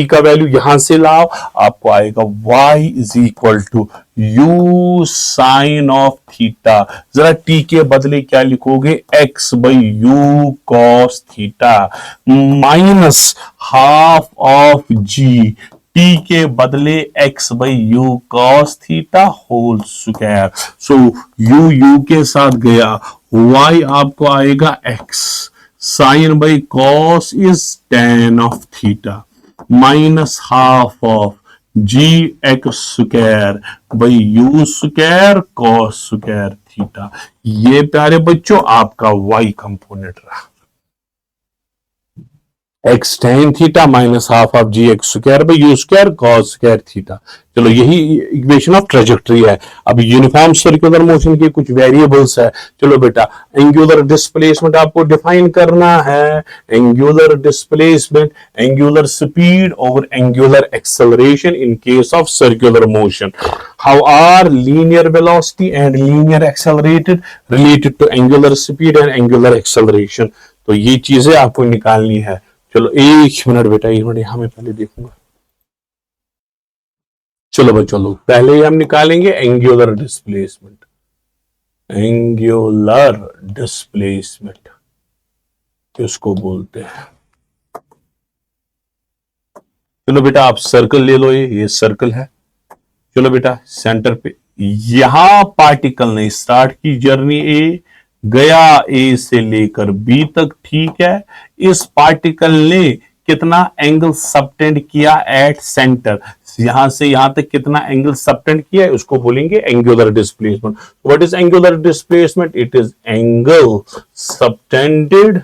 का value यहां से लाओ, आपको आएगा y is equal to u sine of theta. जरा टी के बदले क्या लिखोगे, x by u cos theta minus half of g, t के बदले x by u cos theta whole square. So u के साथ गया, y आपको आएगा x, sine by cos is tan of theta minus half of g x square by u square cos square theta. ये प्यारे बच्चों आपका y कंपोनेंट रहा, x tan theta minus half of g x square by u square cos square theta. चलो यही equation of trajectory है। अब uniform circular motion के कुछ वेरिएबल्स है। चलो बेटा एंगुलर डिस्प्लेसमेंट आपको डिफाइन करना है। एंगुलर डिस्प्लेसमेंट, एंगुलर स्पीड और angular acceleration in case of circular motion. How are linear velocity and linear accelerated related to angular speed and angular acceleration. तो ये चीजें आपको निकालनी है। चलो एक मिनट बेटा, एक मिनट यहां मैं पहले देखूंगा। चलो बच्चों लोग पहले हम निकालेंगे एंगुलर डिस्प्लेसमेंट। एंगुलर डिस्प्लेसमेंट किसको बोलते हैं? चलो बेटा आप सर्कल ले लो, ये सर्कल है। चलो बेटा सेंटर पे यहां पार्टिकल ने स्टार्ट की जर्नी ए, गया ए से लेकर बी तक, ठीक है। इस पार्टिकल ने कितना एंगल सबटेंड किया एट सेंटर, यहां से यहां तक कितना एंगल सबटेंड किया है, उसको बोलेंगे angular displacement. What is angular displacement? It is angle subtended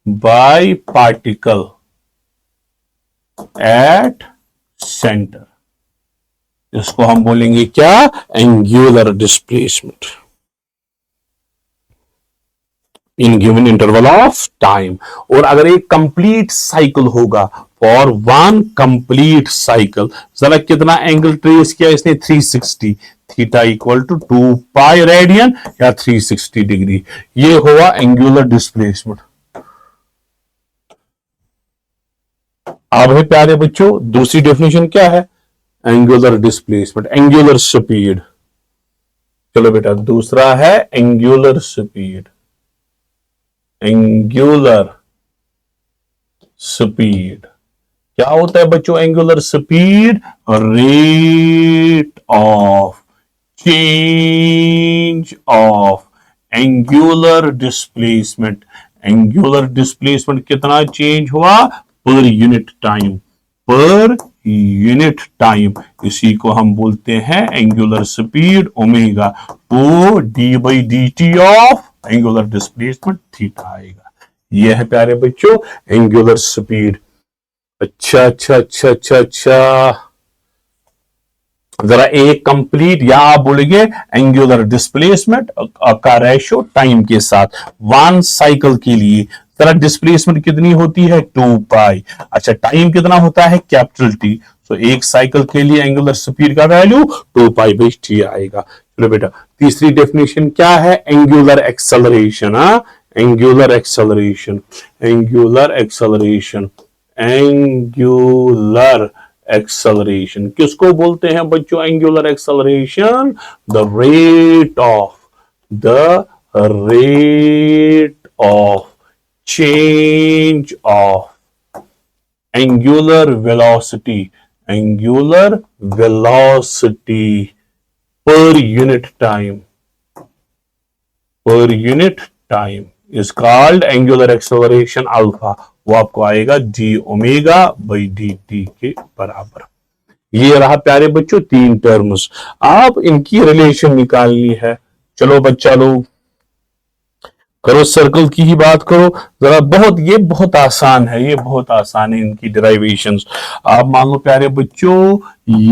by particle at centre. इसको हम बोलेंगे क्या? Angular displacement in given interval of time. और अगर एक कंप्लीट साइकिल होगा, फॉर वन कंप्लीट साइकिल, जरा कितना एंगल ट्रेस किया इसने? 360, theta equal to 2 pi radian या 360 डिग्री। ये हुआ एंगुलर डिस्प्लेसमेंट। अब है प्यारे बच्चों दूसरी डेफिनेशन क्या है? Angular displacement, angular speed. चलो बेटा दूसरा है एंगुलर स्पीड। एंगुलर स्पीड क्या होता है बच्चों? Angular speed rate of change of angular displacement. Angular displacement कितना चेंज हुआ पर यूनिट टाइम, पर यूनिट टाइम। इसी को हम बोलते हैं एंगुलर स्पीड ओमेगा। तो D by d t of angular displacement theta आएगा। यह है प्यारे बच्चों एंगुलर स्पीड। अच्छा अच्छा अच्छा अच्छा अच्छा, जरा एक कंप्लीट या आप बोलेंगे एंगुलर डिस्प्लेसमेंट का रेशो टाइम के साथ वन साइकिल के लिए जरा डिस्प्लेसमेंट कितनी होती है? 2 पाई। अच्छा टाइम कितना होता है? Capital T. तो एक साइकिल के लिए एंगुलर स्पीड का वैल्यू 2 पाई बाई टी आएगा। चलो बेटा तीसरी डेफिनेशन क्या है? Angular acceleration. Angular acceleration, angular acceleration, angular acceleration किसको बोलते हैं बच्चों? Angular acceleration the rate of change of angular velocity per unit time is called angular acceleration alpha। वो आपको आएगा d ओमेगा बाई dt के बराबर। ये रहा प्यारे बच्चों 3 टर्म्स। आप इनकी रिलेशन निकालनी है। चलो बच्चा लोग करो, सर्कल की ही बात करो जरा। ये बहुत आसान है, ये बहुत आसान है इनकी डेरिवेशंस। आप मान लो प्यारे बच्चों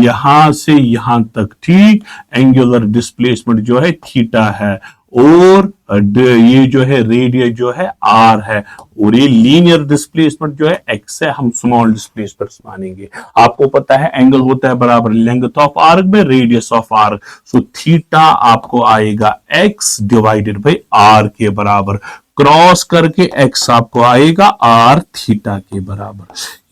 यहां से यहां तक, ठीक, एंगुलर डिस्प्लेसमेंट जो है थीटा है और ये जो है रेडियस जो है r है, और ये लीनियर डिस्प्लेसमेंट जो है x है, हम स्मॉल डिस्प्लेसमेंट मानेंगे। आपको पता है एंगल होता है बराबर लेंथ ऑफ आर्क में radius of arc, so theta आपको आएगा x डिवाइडेड बाई r के बराबर, क्रॉस करके x आपको आएगा r थीटा के बराबर।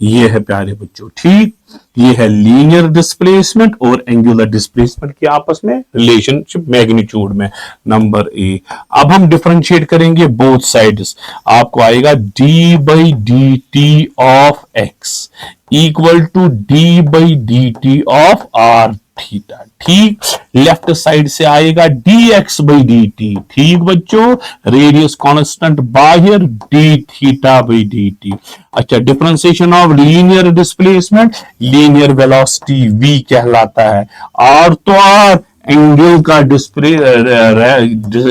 ये है प्यारे बच्चों, ठीक, ये है लीनियर डिस्प्लेसमेंट और एंगुलर डिस्प्लेसमेंट की आपस में रिलेशनशिप मैग्नीट्यूड में, नंबर ए। अब हम डिफरेंशिएट करेंगे बोथ साइड्स, आपको आएगा d by d t of x equal to d by d t of r theta, ठीक। लेफ्ट साइड से आएगा d x by d t, ठीक बच्चों, रेडियस कांस्टेंट बाहर d theta by d t. अच्छा, differentiation of linear displacement, linear velocity v कहलाता है, r तो r, एंगल का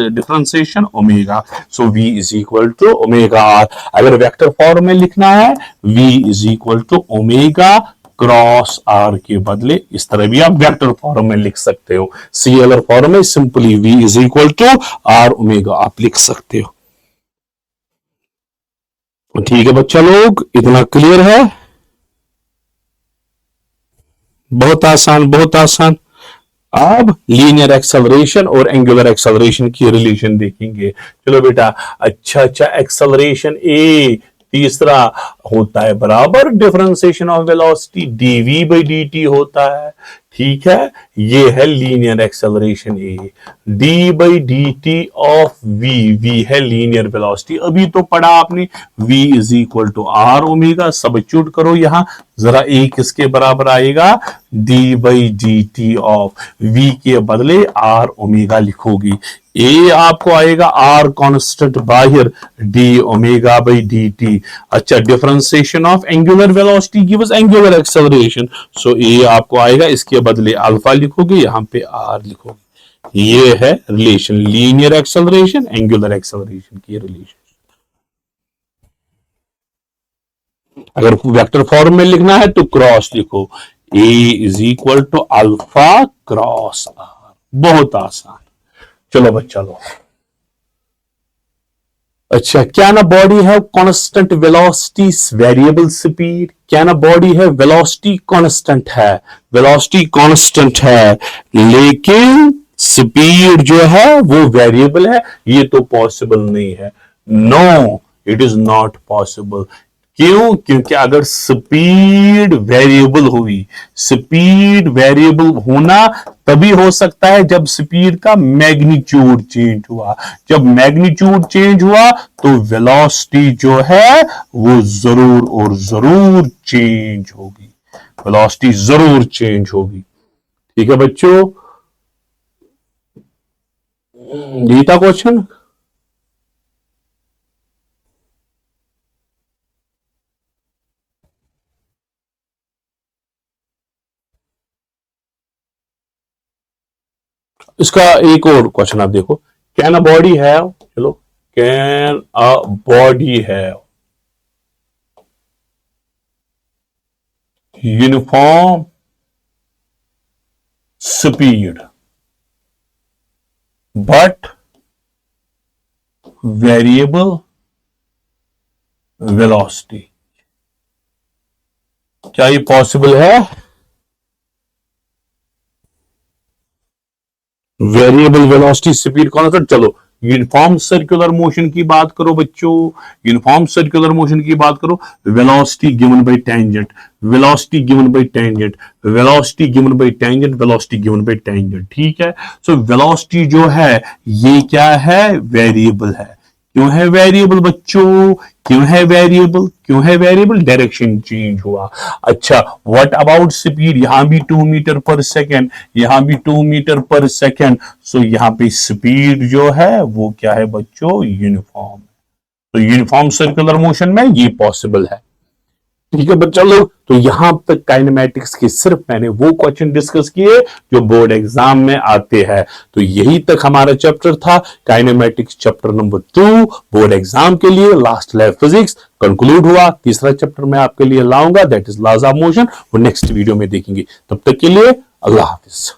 differentiation omega, so v is equal to omega r। अगर vector form में लिखना है v is equal to omega cross r के बदले इस तरह भी आप वेक्टर फॉर्म में लिख सकते हो, सीएलआर फॉर्म में simply v is equal to r omega आप लिख सकते हो। ठीक है बच्चा लोग, इतना क्लियर है? बहुत आसान, बहुत आसान। अब लीनियर एक्सेलरेशन और एंगुलर एक्सेलरेशन की रिलेशन देखेंगे। चलो बेटा, अच्छा, एक्सेलरेशन ए तीसरा होता है बराबर differentiation of velocity dv by d होता है, ठीक है। ये है linear acceleration a, d by d t of v है लीनियर वेलोसिटी। अभी तो पढ़ा आपने v is equal to r omega, substitute करो यहां जरा, ए किसके बराबर आएगा, d by d t of v के बदले आर ओमेगा लिखोगी, ए आपको आएगा आर कांस्टेंट बाहर d omega by d t. अच्छा, differentiation of angular velocity gives angular acceleration, so a आपको आएगा, इसके बदले अल्फा लिखोगे, यहां पे आर लिखोगे। ये है relation, linear acceleration angular acceleration की रिलेशन। अगर वेक्टर फॉर्म में लिखना है तो क्रॉस लिखो, a is equal to alpha cross r, बहुत आसान। चलो बच्चा लो, अच्छा, क्या ना बॉडी है कांस्टेंट वेलोसिटी वेरिएबल स्पीड, क्या ना बॉडी है वेलोसिटी कांस्टेंट है, वेलोसिटी कांस्टेंट है लेकिन स्पीड जो है वो वेरिएबल है, ये तो पॉसिबल नहीं है। No, it is not possible. क्यों? क्योंकि अगर स्पीड वेरिएबल हुई, स्पीड वेरिएबल होना तभी हो सकता है जब स्पीड का मैग्नीट्यूड चेंज हुआ। जब मैग्नीट्यूड चेंज हुआ तो वेलोसिटी जो है वो जरूर और जरूर चेंज होगी, वेलोसिटी जरूर चेंज होगी। ठीक है बच्चों, ये था क्वेश्चन। इसका एक और क्वेश्चन आप देखो, कैन अ बॉडी हैव, चलो, can a body have uniform speed but variable velocity? क्या ये पॉसिबल है? Variable velocity speed constant. चलो, यूनिफॉर्म सर्कुलर मोशन की बात करो बच्चों, यूनिफॉर्म सर्कुलर मोशन की बात करो, velocity given by tangent, velocity given by tangent, velocity given by tangent, velocity given by tangent. ठीक है, सो वेलोसिटी जो है ये क्या है, वेरिएबल है। क्यों है वेरिएबल बच्चों? क्यों है वेरिएबल? क्यों है वेरिएबल? डायरेक्शन चेंज हुआ। अच्छा, व्हाट अबाउट स्पीड? यहां भी 2 मीटर पर सेकेंड, यहां भी 2 मीटर पर सेकेंड, सो यहां पे स्पीड जो है वो क्या है बच्चों, यूनिफॉर्म। तो यूनिफॉर्म सर्कुलर मोशन में ये पॉसिबल है। ठीक है बच्चा लोग, तो यहां तक काइनेमैटिक्स के सिर्फ मैंने वो क्वेश्चन डिस्कस किए जो बोर्ड एग्जाम में आते हैं। तो यही तक हमारा चैप्टर था, kinematics chapter number 2 board exam के लिए। लास्ट लैब फिजिक्स कंक्लूड हुआ। तीसरा चैप्टर मैं आपके लिए लाऊंगा, that is laws of motion, वो नेक्स्ट वीडियो में देखेंगे। तब तक के लिए अल्लाह हाफिज।